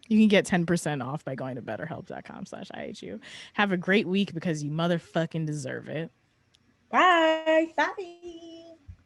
You can get 10% off by going to betterhelp.com/IHU. Have a great week because you motherfucking deserve it. Bye. Bye.